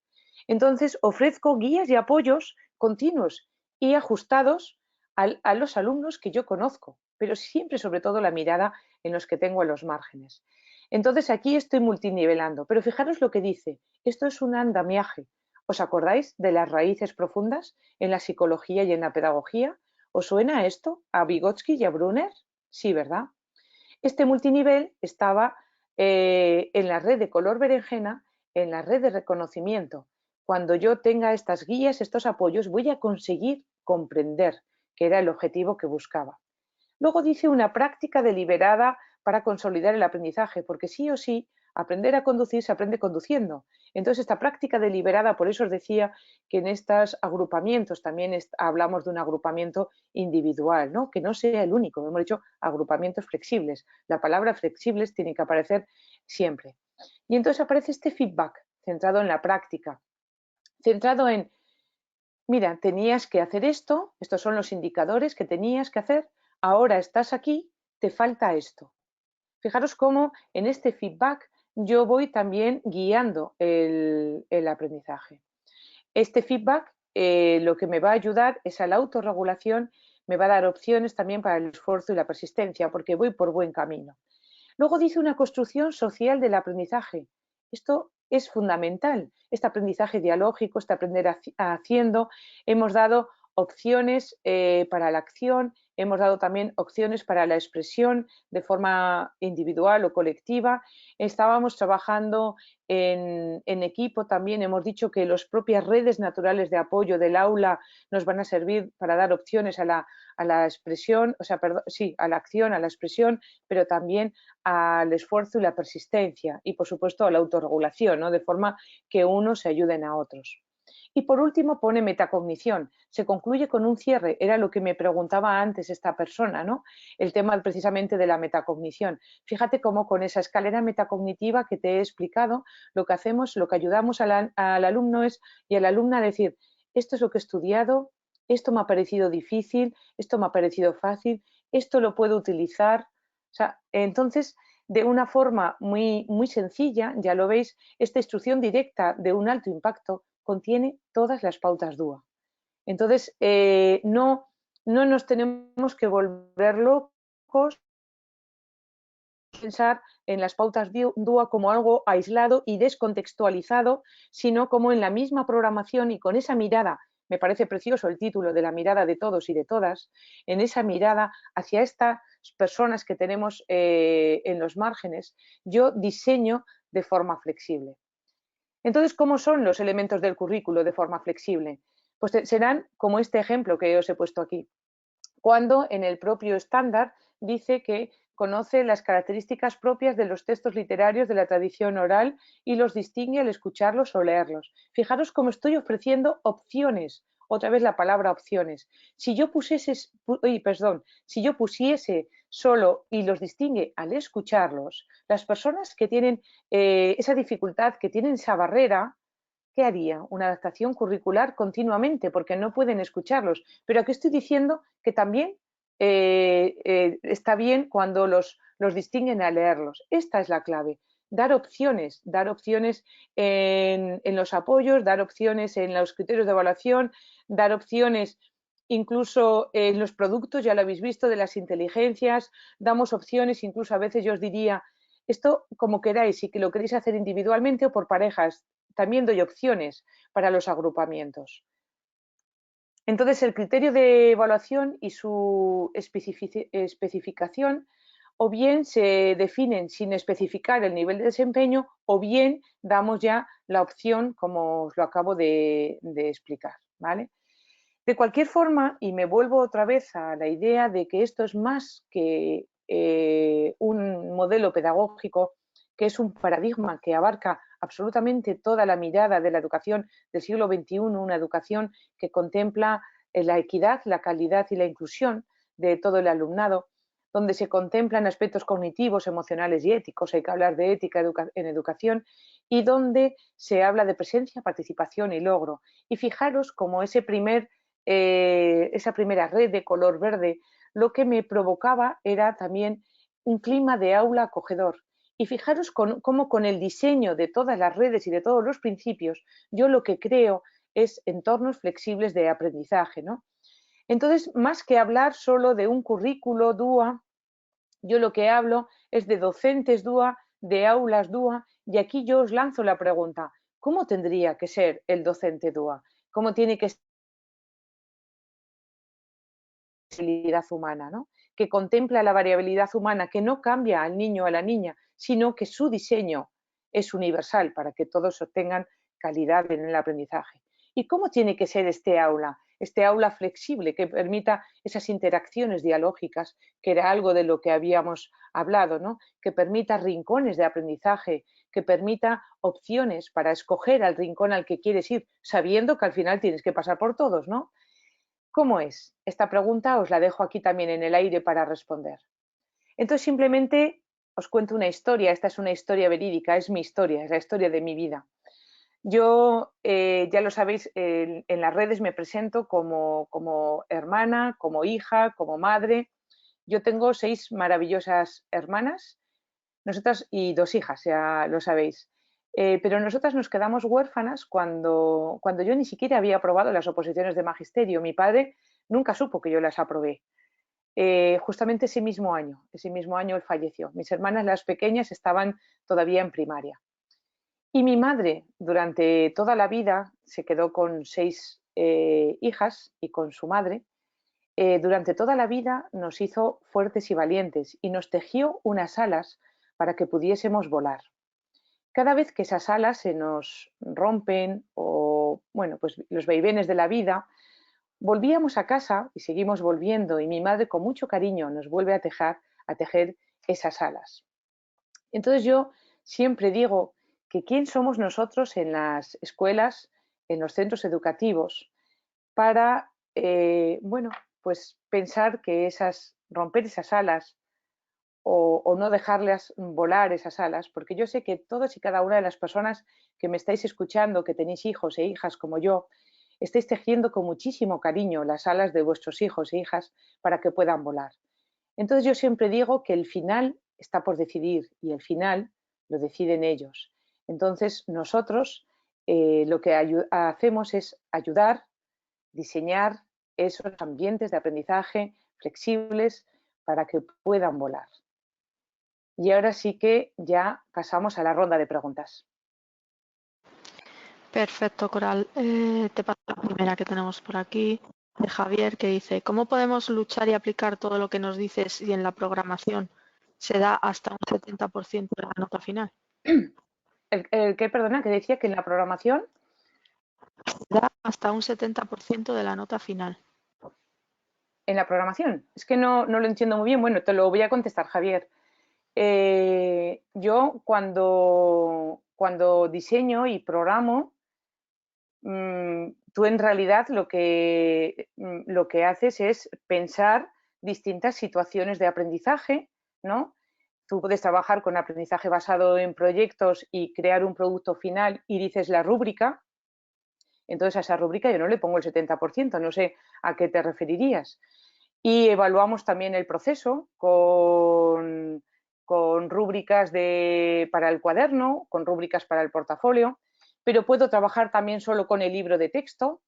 Entonces, ofrezco guías y apoyos continuos y ajustados a los alumnos que yo conozco, pero siempre, sobre todo, la mirada en los que tengo a los márgenes. Entonces, aquí estoy multinivelando, pero fijaros lo que dice, esto es un andamiaje. ¿Os acordáis de las raíces profundas en la psicología y en la pedagogía? ¿Os suena esto a Vygotsky y a Brunner? Sí, ¿verdad? Este multinivel estaba en la red de color berenjena, en la red de reconocimiento. Cuando yo tenga estas guías, estos apoyos, voy a conseguir comprender, que era el objetivo que buscaba. Luego dice una práctica deliberada para consolidar el aprendizaje, porque sí o sí, aprender a conducir se aprende conduciendo. Entonces, esta práctica deliberada, por eso os decía que en estos agrupamientos también hablamos de un agrupamiento individual, ¿no? Que no sea el único, hemos dicho agrupamientos flexibles. La palabra flexibles tiene que aparecer siempre. Y entonces aparece este feedback centrado en la práctica, centrado en, mira, tenías que hacer esto, estos son los indicadores que tenías que hacer, ahora estás aquí, te falta esto. Fijaros cómo en este feedback yo voy también guiando el aprendizaje. Este feedback lo que me va a ayudar es a la autorregulación, me va a dar opciones también para el esfuerzo y la persistencia, porque voy por buen camino. Luego dice una construcción social del aprendizaje. Esto es fundamental, este aprendizaje dialógico, este aprender haciendo. Hemos dado opciones para la acción, hemos dado también opciones para la expresión de forma individual o colectiva. Estábamos trabajando en equipo también, hemos dicho que las propias redes naturales de apoyo del aula nos van a servir para dar opciones a la expresión, o sea, perdón, sí, a la acción, a la expresión, pero también al esfuerzo y la persistencia y, por supuesto, a la autorregulación, ¿no? De forma que unos se ayuden a otros. Y por último pone metacognición. Se concluye con un cierre. Era lo que me preguntaba antes esta persona, ¿no? El tema precisamente de la metacognición. Fíjate cómo con esa escalera metacognitiva que te he explicado, lo que hacemos, lo que ayudamos al alumno es, y a la alumna a decir, esto es lo que he estudiado, esto me ha parecido difícil, esto me ha parecido fácil, esto lo puedo utilizar. O sea, entonces, de una forma muy, muy sencilla, ya lo veis, esta instrucción directa de un alto impacto contiene todas las pautas DUA. Entonces, no nos tenemos que volver locos, pensar en las pautas DUA como algo aislado y descontextualizado, sino como en la misma programación y con esa mirada. Me parece precioso el título de la mirada de todos y de todas, en esa mirada hacia estas personas que tenemos en los márgenes, yo diseño de forma flexible. Entonces, ¿cómo son los elementos del currículo de forma flexible? Pues serán como este ejemplo que os he puesto aquí, cuando en el propio estándar dice que conoce las características propias de los textos literarios de la tradición oral y los distingue al escucharlos o leerlos. Fijaros cómo estoy ofreciendo opciones, otra vez la palabra opciones. Si yo pusiese solo y los distingue al escucharlos, las personas que tienen esa dificultad, que tienen esa barrera, ¿qué haría? Una adaptación curricular continuamente, porque no pueden escucharlos. Pero aquí estoy diciendo que también está bien cuando los distinguen al leerlos. Esta es la clave. Dar opciones en los apoyos, dar opciones en los criterios de evaluación, dar opciones incluso en los productos, ya lo habéis visto, de las inteligencias, damos opciones, incluso a veces yo os diría, esto como queráis, si que lo queréis hacer individualmente o por parejas, también doy opciones para los agrupamientos. Entonces, el criterio de evaluación y su especificación o bien se definen sin especificar el nivel de desempeño o bien damos ya la opción como os lo acabo de explicar, ¿vale? De cualquier forma, y me vuelvo otra vez a la idea de que esto es más que un modelo pedagógico, que es un paradigma que abarca absolutamente toda la mirada de la educación del siglo XXI, una educación que contempla la equidad, la calidad y la inclusión de todo el alumnado, donde se contemplan aspectos cognitivos, emocionales y éticos, hay que hablar de ética en educación, y donde se habla de presencia, participación y logro. Y fijaros como esa primera red de color verde, lo que me provocaba era también un clima de aula acogedor. Y fijaros cómo con el diseño de todas las redes y de todos los principios, yo lo que creo es entornos flexibles de aprendizaje, ¿no? Entonces, más que hablar solo de un currículo DUA, yo lo que hablo es de docentes DUA, de aulas DUA, y aquí yo os lanzo la pregunta, ¿cómo tendría que ser el docente DUA? ¿Cómo tiene que ser la habilidad humana, ¿no? que contempla la variabilidad humana, que no cambia al niño o a la niña, sino que su diseño es universal para que todos obtengan calidad en el aprendizaje. ¿Y cómo tiene que ser este aula? Este aula flexible que permita esas interacciones dialógicas, que era algo de lo que habíamos hablado, ¿no? Que permita rincones de aprendizaje, que permita opciones para escoger al rincón al que quieres ir, sabiendo que al final tienes que pasar por todos, ¿no? ¿Cómo es? Esta pregunta os la dejo aquí también en el aire para responder. Entonces simplemente os cuento una historia, esta es una historia verídica, es mi historia, es la historia de mi vida. Yo, ya lo sabéis, en las redes me presento como hermana, como hija, como madre. Yo tengo 6 maravillosas hermanas, nosotras y 2 hijas, ya lo sabéis. Pero nosotras nos quedamos huérfanas cuando yo ni siquiera había aprobado las oposiciones de magisterio. Mi padre nunca supo que yo las aprobé. Justamente ese mismo año él falleció. Mis hermanas, las pequeñas, estaban todavía en primaria. Y mi madre, durante toda la vida, se quedó con 6 hijas y con su madre. Durante toda la vida nos hizo fuertes y valientes y nos tejió unas alas para que pudiésemos volar. Cada vez que esas alas se nos rompen o, bueno, pues los vaivenes de la vida, volvíamos a casa y seguimos volviendo y mi madre con mucho cariño nos vuelve a tejer esas alas. Entonces yo siempre digo que quién somos nosotros en las escuelas, en los centros educativos, para, bueno, pues pensar que romper esas alas o no dejarlas volar esas alas, porque yo sé que todas y cada una de las personas que me estáis escuchando, que tenéis hijos e hijas como yo, estáis tejiendo con muchísimo cariño las alas de vuestros hijos e hijas para que puedan volar. Entonces yo siempre digo que el final está por decidir y el final lo deciden ellos. Entonces nosotros lo que hacemos es ayudar, diseñar esos ambientes de aprendizaje flexibles para que puedan volar. Y ahora sí que ya pasamos a la ronda de preguntas. Perfecto, Coral. Te paso la primera que tenemos por aquí, de Javier, que dice: ¿cómo podemos luchar y aplicar todo lo que nos dices si en la programación se da hasta un 70% de la nota final? Perdona, que decía que en la programación Se da hasta un 70% de la nota final. en la programación. Es que no lo entiendo muy bien. Bueno, te lo voy a contestar, Javier. Yo cuando diseño y programo, tú en realidad lo que haces es pensar distintas situaciones de aprendizaje, ¿no? Tú puedes trabajar con aprendizaje basado en proyectos y crear un producto final y dices la rúbrica. Entonces a esa rúbrica yo no le pongo el 70%, no sé a qué te referirías. Y evaluamos también el proceso con rúbricas para el cuaderno, con rúbricas para el portafolio, pero puedo trabajar también solo con el libro de texto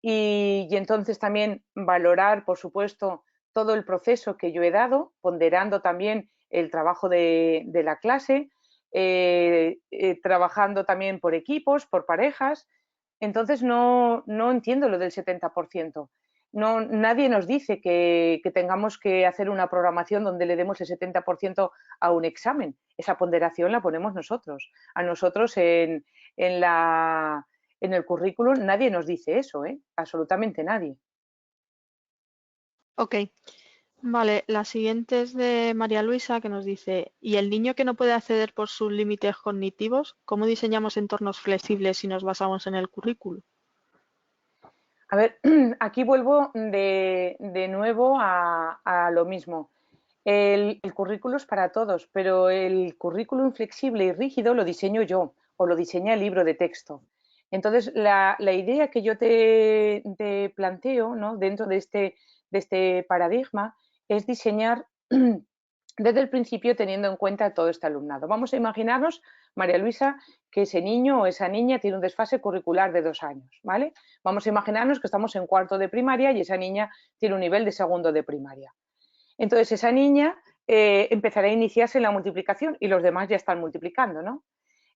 y entonces también valorar, por supuesto, todo el proceso que yo he dado, ponderando también el trabajo de la clase, trabajando también por equipos, por parejas. Entonces no entiendo lo del 70%. No, nadie nos dice que tengamos que hacer una programación donde le demos el 70% a un examen. Esa ponderación la ponemos nosotros. A nosotros en el currículum nadie nos dice eso, absolutamente nadie. Ok. Vale, la siguiente es de María Luisa, que nos dice: ¿y el niño que no puede acceder por sus límites cognitivos, cómo diseñamos entornos flexibles si nos basamos en el currículo? A ver, aquí vuelvo de nuevo a lo mismo. El currículo es para todos, pero el currículum flexible y rígido lo diseño yo o lo diseña el libro de texto. Entonces, la idea que yo te planteo, ¿no?, dentro de este paradigma es diseñar desde el principio teniendo en cuenta todo este alumnado. Vamos a imaginarnos, María Luisa, que ese niño o esa niña tiene un desfase curricular de 2 años, ¿vale? Vamos a imaginarnos que estamos en cuarto de primaria y esa niña tiene un nivel de segundo de primaria. Entonces esa niña empezará a iniciarse en la multiplicación y los demás ya están multiplicando, ¿no?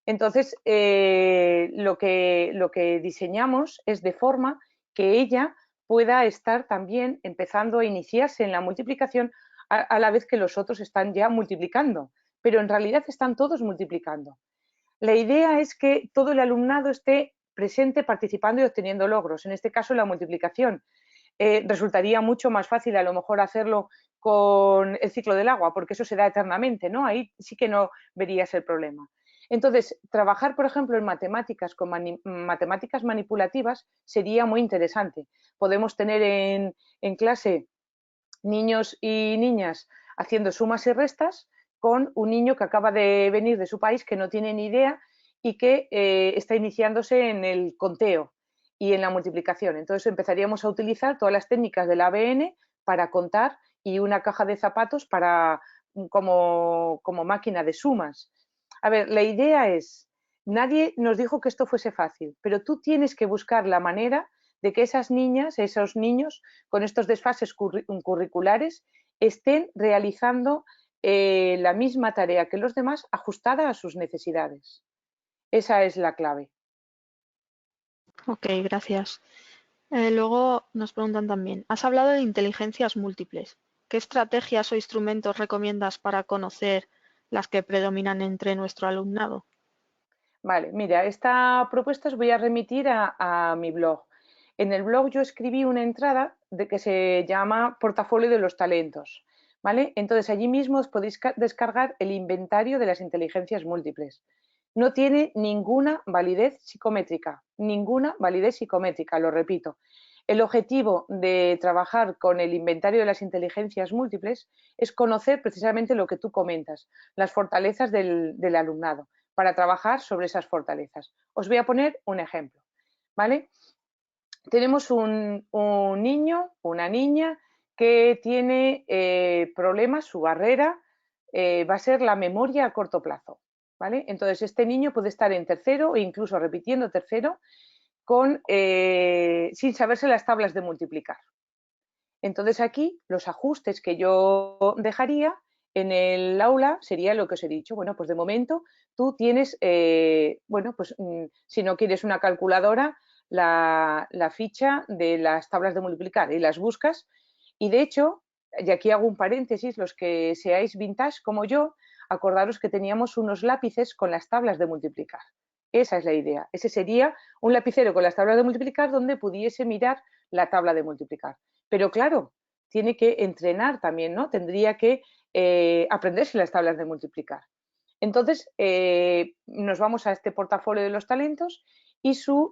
Entonces lo que diseñamos es de forma que ella pueda estar también empezando a iniciarse en la multiplicación a la vez que los otros están ya multiplicando, pero en realidad están todos multiplicando. La idea es que todo el alumnado esté presente, participando y obteniendo logros. En este caso, la multiplicación. Resultaría mucho más fácil a lo mejor hacerlo con el ciclo del agua, porque eso se da eternamente, ¿no? Ahí sí que no verías el problema. Entonces, trabajar, por ejemplo, en matemáticas con matemáticas manipulativas sería muy interesante. Podemos tener en clase niños y niñas haciendo sumas y restas con un niño que acaba de venir de su país, que no tiene ni idea y que está iniciándose en el conteo y en la multiplicación. Entonces empezaríamos a utilizar todas las técnicas del ABN para contar y una caja de zapatos para, como máquina de sumas. A ver, la idea es, nadie nos dijo que esto fuese fácil, pero tú tienes que buscar la manera de que esas niñas, esos niños con estos desfases curriculares estén realizando la misma tarea que los demás, ajustada a sus necesidades. Esa es la clave. Ok, gracias. Luego nos preguntan también, has hablado de inteligencias múltiples. ¿Qué estrategias o instrumentos recomiendas para conocer las que predominan entre nuestro alumnado? Vale, mira, esta propuesta os voy a remitir a mi blog. En el blog yo escribí una entrada que se llama Portafolio de los Talentos, ¿vale? Entonces allí mismo os podéis descargar el inventario de las inteligencias múltiples. No tiene ninguna validez psicométrica, lo repito. El objetivo de trabajar con el inventario de las inteligencias múltiples es conocer precisamente lo que tú comentas, las fortalezas del alumnado, para trabajar sobre esas fortalezas. Os voy a poner un ejemplo, ¿vale? Tenemos un niño, una niña que tiene problemas, su barrera va a ser la memoria a corto plazo, ¿vale? Entonces este niño puede estar en tercero e incluso repitiendo tercero sin saberse las tablas de multiplicar. Entonces aquí los ajustes que yo dejaría en el aula sería lo que os he dicho. Bueno, pues de momento tú tienes, bueno, pues si no quieres una calculadora, la ficha de las tablas de multiplicar y las buscas. Y de hecho, y aquí hago un paréntesis, los que seáis vintage como yo, acordaros que teníamos unos lápices con las tablas de multiplicar. Esa es la idea. Ese sería un lapicero con las tablas de multiplicar donde pudiese mirar la tabla de multiplicar. Pero claro, tiene que entrenar también, ¿no? Tendría que aprenderse las tablas de multiplicar. Entonces, nos vamos a este portafolio de los talentos y su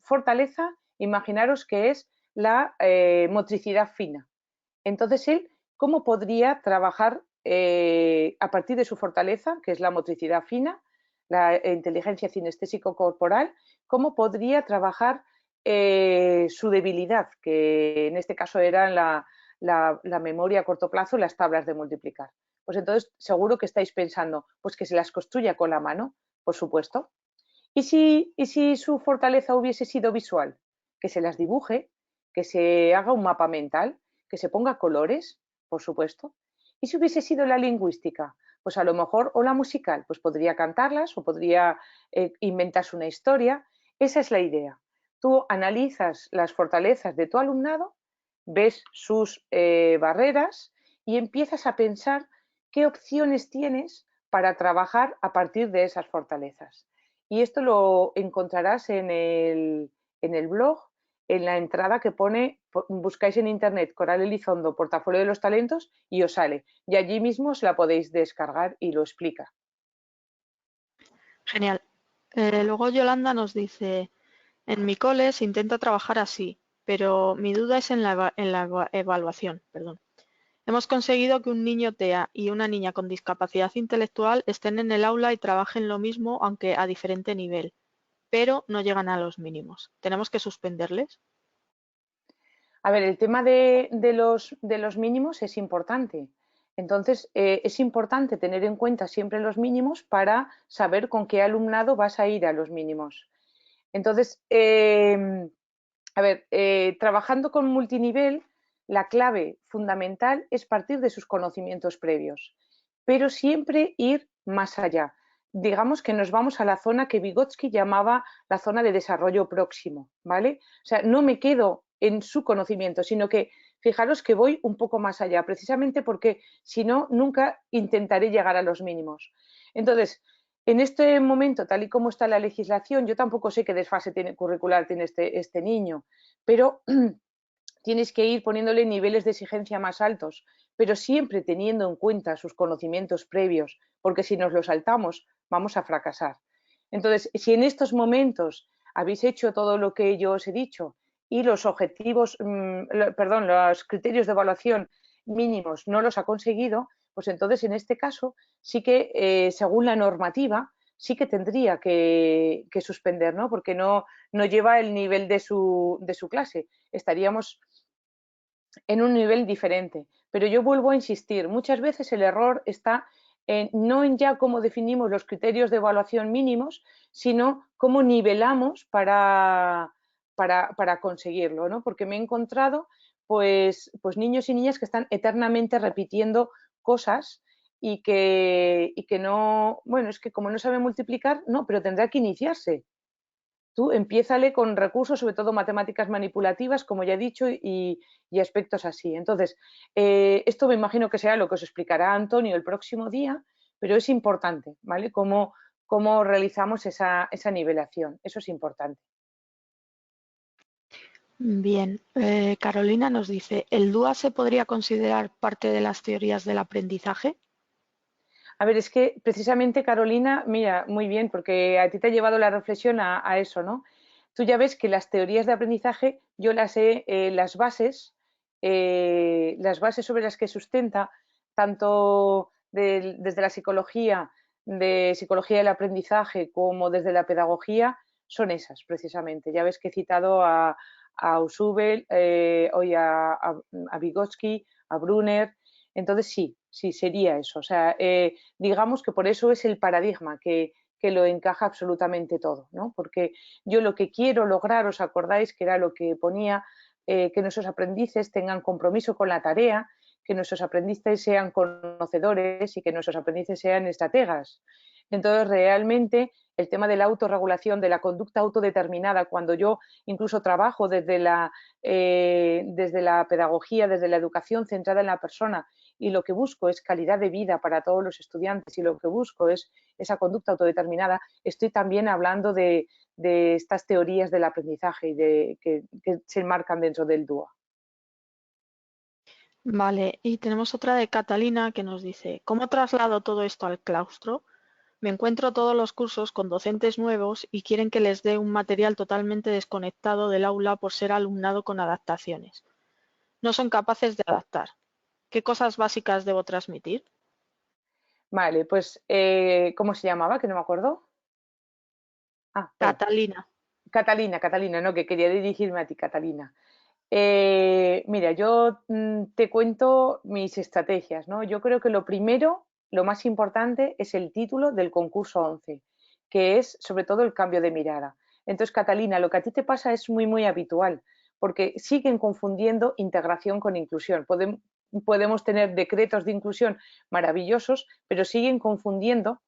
fortaleza, imaginaros que es la motricidad fina. Entonces, él, ¿cómo podría trabajar a partir de su fortaleza, que es la motricidad fina, la inteligencia cinestésico-corporal, cómo podría trabajar su debilidad, que en este caso era la memoria a corto plazo, las tablas de multiplicar? Pues entonces seguro que estáis pensando, pues que se las construya con la mano, por supuesto. ¿Y si su fortaleza hubiese sido visual? Que se las dibuje, que se haga un mapa mental, que se ponga colores, por supuesto. ¿Y si hubiese sido la lingüística? Pues a lo mejor, o la musical, pues podría cantarlas o podría inventarse una historia. Esa es la idea. Tú analizas las fortalezas de tu alumnado, ves sus barreras y empiezas a pensar qué opciones tienes para trabajar a partir de esas fortalezas. Y esto lo encontrarás en el blog, en la entrada que pone, buscáis en internet Coral Elizondo, Portafolio de los Talentos, y os sale. Y allí mismo os la podéis descargar y lo explica. Genial. Luego Yolanda nos dice, en mi cole se intenta trabajar así, pero mi duda es en la evaluación. Perdón. Hemos conseguido que un niño TEA y una niña con discapacidad intelectual estén en el aula y trabajen lo mismo, aunque a diferente nivel, pero no llegan a los mínimos. ¿Tenemos que suspenderles? A ver, el tema de los mínimos es importante. Entonces, es importante tener en cuenta siempre los mínimos para saber con qué alumnado vas a ir a los mínimos. Entonces, a ver, trabajando con multinivel, la clave fundamental es partir de sus conocimientos previos, pero siempre ir más allá. Digamos que nos vamos a la zona que Vygotsky llamaba la zona de desarrollo próximo, ¿vale? O sea, no me quedo en su conocimiento, sino que, fijaros que voy un poco más allá, precisamente porque si no, nunca intentaré llegar a los mínimos. Entonces, en este momento, tal y como está la legislación, yo tampoco sé qué desfase curricular tiene este niño, pero tienes que ir poniéndole niveles de exigencia más altos, pero siempre teniendo en cuenta sus conocimientos previos, porque si nos los saltamos, vamos a fracasar. Entonces, si en estos momentos habéis hecho todo lo que yo os he dicho y los objetivos, los criterios de evaluación mínimos no los ha conseguido, pues entonces en este caso sí que, según la normativa, sí que tendría que suspender, ¿no? Porque no lleva el nivel de su clase. Estaríamos en un nivel diferente. Pero yo vuelvo a insistir, muchas veces el error está no en ya cómo definimos los criterios de evaluación mínimos, sino cómo nivelamos para conseguirlo, ¿no? Porque me he encontrado pues niños y niñas que están eternamente repitiendo cosas y que no, bueno, es que como no sabe multiplicar, no, pero tendrá que iniciarse. Tú empiézale con recursos, sobre todo matemáticas manipulativas, como ya he dicho, y aspectos así. Entonces, esto me imagino que será lo que os explicará Antonio el próximo día, pero es importante, ¿vale? Cómo realizamos esa nivelación. Eso es importante. Bien, Carolina nos dice, ¿el DUA se podría considerar parte de las teorías del aprendizaje? A ver, es que precisamente, Carolina, mira, muy bien, porque a ti te ha llevado la reflexión a eso, ¿no? Tú ya ves que las teorías de aprendizaje, yo las sé, las bases sobre las que sustenta, tanto desde la psicología, de psicología del aprendizaje, como desde la pedagogía, son esas, precisamente. Ya ves que he citado a Ausubel, hoy a Vygotsky, a Brunner. Entonces sí, sería eso. O sea, digamos que por eso es el paradigma que lo encaja absolutamente todo, ¿no? Porque yo lo que quiero lograr, os acordáis que era lo que ponía, que nuestros aprendices tengan compromiso con la tarea, que nuestros aprendices sean conocedores y que nuestros aprendices sean estrategas. Entonces, realmente, el tema de la autorregulación, de la conducta autodeterminada, cuando yo incluso trabajo desde la pedagogía, desde la educación centrada en la persona, y lo que busco es calidad de vida para todos los estudiantes y lo que busco es esa conducta autodeterminada, estoy también hablando de estas teorías del aprendizaje y que se enmarcan dentro del DUA. Vale, y tenemos otra de Catalina que nos dice, ¿cómo traslado todo esto al claustro? Me encuentro todos los cursos con docentes nuevos y quieren que les dé un material totalmente desconectado del aula por ser alumnado con adaptaciones. No son capaces de adaptar. ¿Qué cosas básicas debo transmitir? Vale, pues, ¿cómo se llamaba? Que no me acuerdo. Ah, bueno, Catalina. Catalina, no, que quería dirigirme a ti, Catalina. Mira, yo te cuento mis estrategias, ¿no? Yo creo que lo primero, lo más importante, es el título del concurso 11, que es sobre todo el cambio de mirada. Entonces, Catalina, lo que a ti te pasa es muy, muy habitual, porque siguen confundiendo integración con inclusión. Podemos tener decretos de inclusión maravillosos, pero siguen confundiendo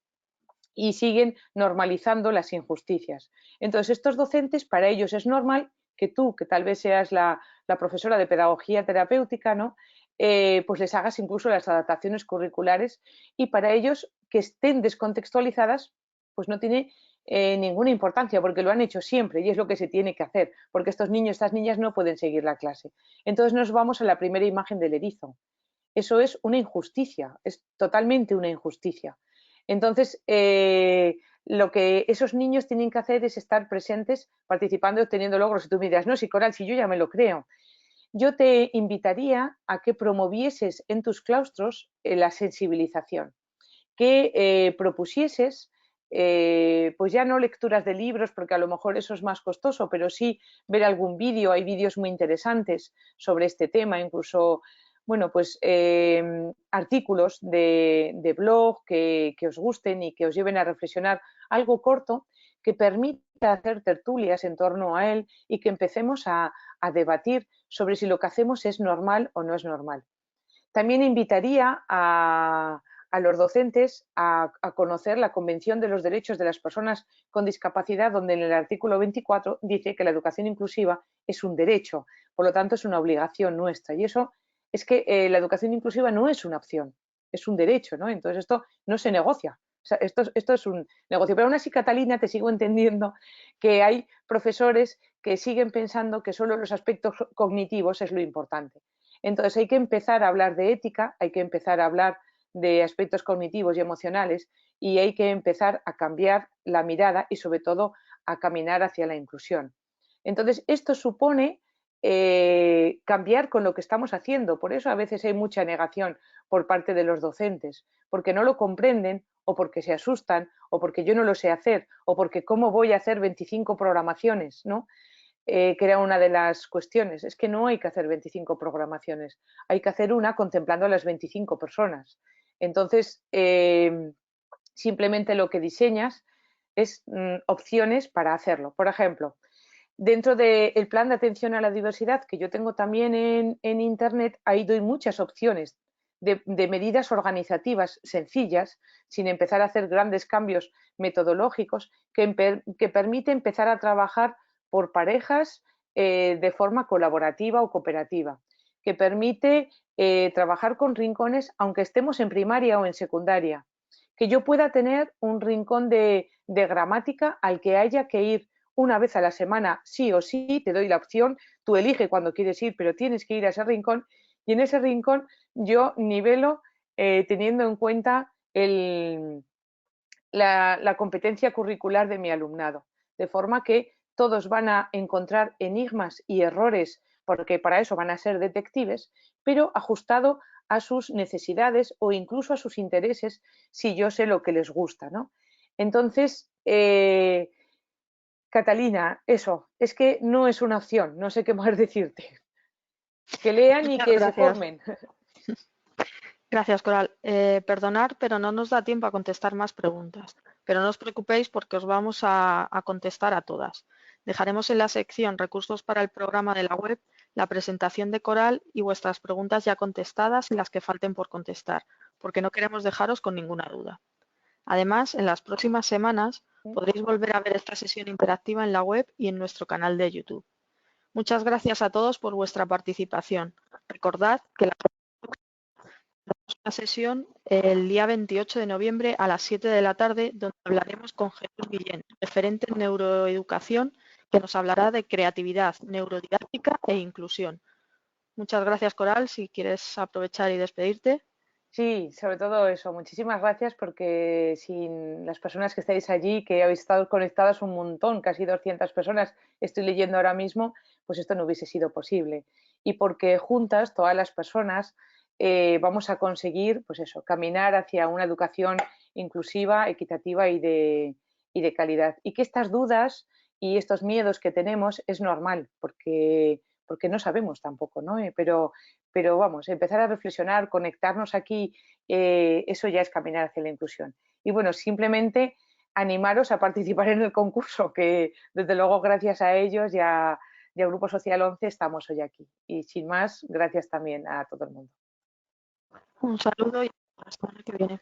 y siguen normalizando las injusticias. Entonces, estos docentes, para ellos es normal que tú, que tal vez seas la profesora de pedagogía terapéutica, ¿no? Pues les hagas incluso las adaptaciones curriculares y para ellos que estén descontextualizadas, pues no tiene ninguna importancia porque lo han hecho siempre y es lo que se tiene que hacer, porque estos niños, estas niñas no pueden seguir la clase. Entonces nos vamos a la primera imagen del erizo. Eso es una injusticia, es totalmente una injusticia. Entonces, lo que esos niños tienen que hacer es estar presentes, participando y obteniendo logros. Y tú me dirás, no, si Coral, si yo ya me lo creo. Yo te invitaría a que promovieses en tus claustros la sensibilización, que propusieses, pues ya no lecturas de libros, porque a lo mejor eso es más costoso, pero sí ver algún vídeo. Hay vídeos muy interesantes sobre este tema, incluso, bueno, pues artículos de blog que os gusten y que os lleven a reflexionar, algo corto que permita hacer tertulias en torno a él y que empecemos a debatir sobre si lo que hacemos es normal o no es normal. También invitaría a a los docentes a conocer la Convención de los Derechos de las Personas con Discapacidad, donde en el artículo 24 dice que la educación inclusiva es un derecho, por lo tanto es una obligación nuestra. Y eso es que la educación inclusiva no es una opción, es un derecho, ¿no? Entonces esto no se negocia. O sea, esto es un negocio. Pero aún así, Catalina, te sigo entendiendo que hay profesores que siguen pensando que solo los aspectos cognitivos es lo importante. Entonces hay que empezar a hablar de ética, hay que empezar a hablar de aspectos cognitivos y emocionales y hay que empezar a cambiar la mirada y sobre todo a caminar hacia la inclusión. Entonces esto supone cambiar con lo que estamos haciendo, por eso a veces hay mucha negación por parte de los docentes, porque no lo comprenden o porque se asustan o porque yo no lo sé hacer o porque cómo voy a hacer 25 programaciones, ¿no? Que era una de las cuestiones. Es que no hay que hacer 25 programaciones, hay que hacer una contemplando a las 25 personas. Entonces, simplemente lo que diseñas es opciones para hacerlo. Por ejemplo, dentro del plan de atención a la diversidad que yo tengo también en Internet, ahí doy muchas opciones de medidas organizativas sencillas, sin empezar a hacer grandes cambios metodológicos, que permite empezar a trabajar por parejas de forma colaborativa o cooperativa, que permite trabajar con rincones aunque estemos en primaria o en secundaria, que yo pueda tener un rincón de gramática al que haya que ir una vez a la semana sí o sí, te doy la opción, tú elige cuando quieres ir, pero tienes que ir a ese rincón y en ese rincón yo nivelo teniendo en cuenta la competencia curricular de mi alumnado, de forma que todos van a encontrar enigmas y errores, porque para eso van a ser detectives, pero ajustado a sus necesidades o incluso a sus intereses, si yo sé lo que les gusta, ¿no? Entonces, Catalina, eso, es que no es una opción, no sé qué más decirte. Que lean y Muchas que se gracias. formen. Gracias, Coral. Perdonad, pero no nos da tiempo a contestar más preguntas. Pero no os preocupéis porque os vamos a contestar a todas. Dejaremos en la sección Recursos para el programa de la web la presentación de Coral y vuestras preguntas ya contestadas y las que falten por contestar, porque no queremos dejaros con ninguna duda. Además, en las próximas semanas podréis volver a ver esta sesión interactiva en la web y en nuestro canal de YouTube. Muchas gracias a todos por vuestra participación. Recordad que la sesión el día 28 de noviembre a las 7 de la tarde, donde hablaremos con Jesús Guillén, referente en neuroeducación, que nos hablará de creatividad, neurodidáctica e inclusión. Muchas gracias, Coral. Si quieres aprovechar y despedirte. Sí, sobre todo eso. Muchísimas gracias porque sin las personas que estáis allí, que habéis estado conectadas un montón, casi 200 personas, estoy leyendo ahora mismo, pues esto no hubiese sido posible. Y porque juntas, todas las personas, vamos a conseguir, pues eso, caminar hacia una educación inclusiva, equitativa y de calidad. Y que estas dudas y estos miedos que tenemos es normal, porque no sabemos tampoco, ¿no? Pero vamos, empezar a reflexionar, conectarnos aquí, eso ya es caminar hacia la inclusión. Y bueno, simplemente animaros a participar en el concurso, que desde luego gracias a ellos y a Grupo Social 11 estamos hoy aquí. Y sin más, gracias también a todo el mundo. Un saludo y hasta la semana que viene.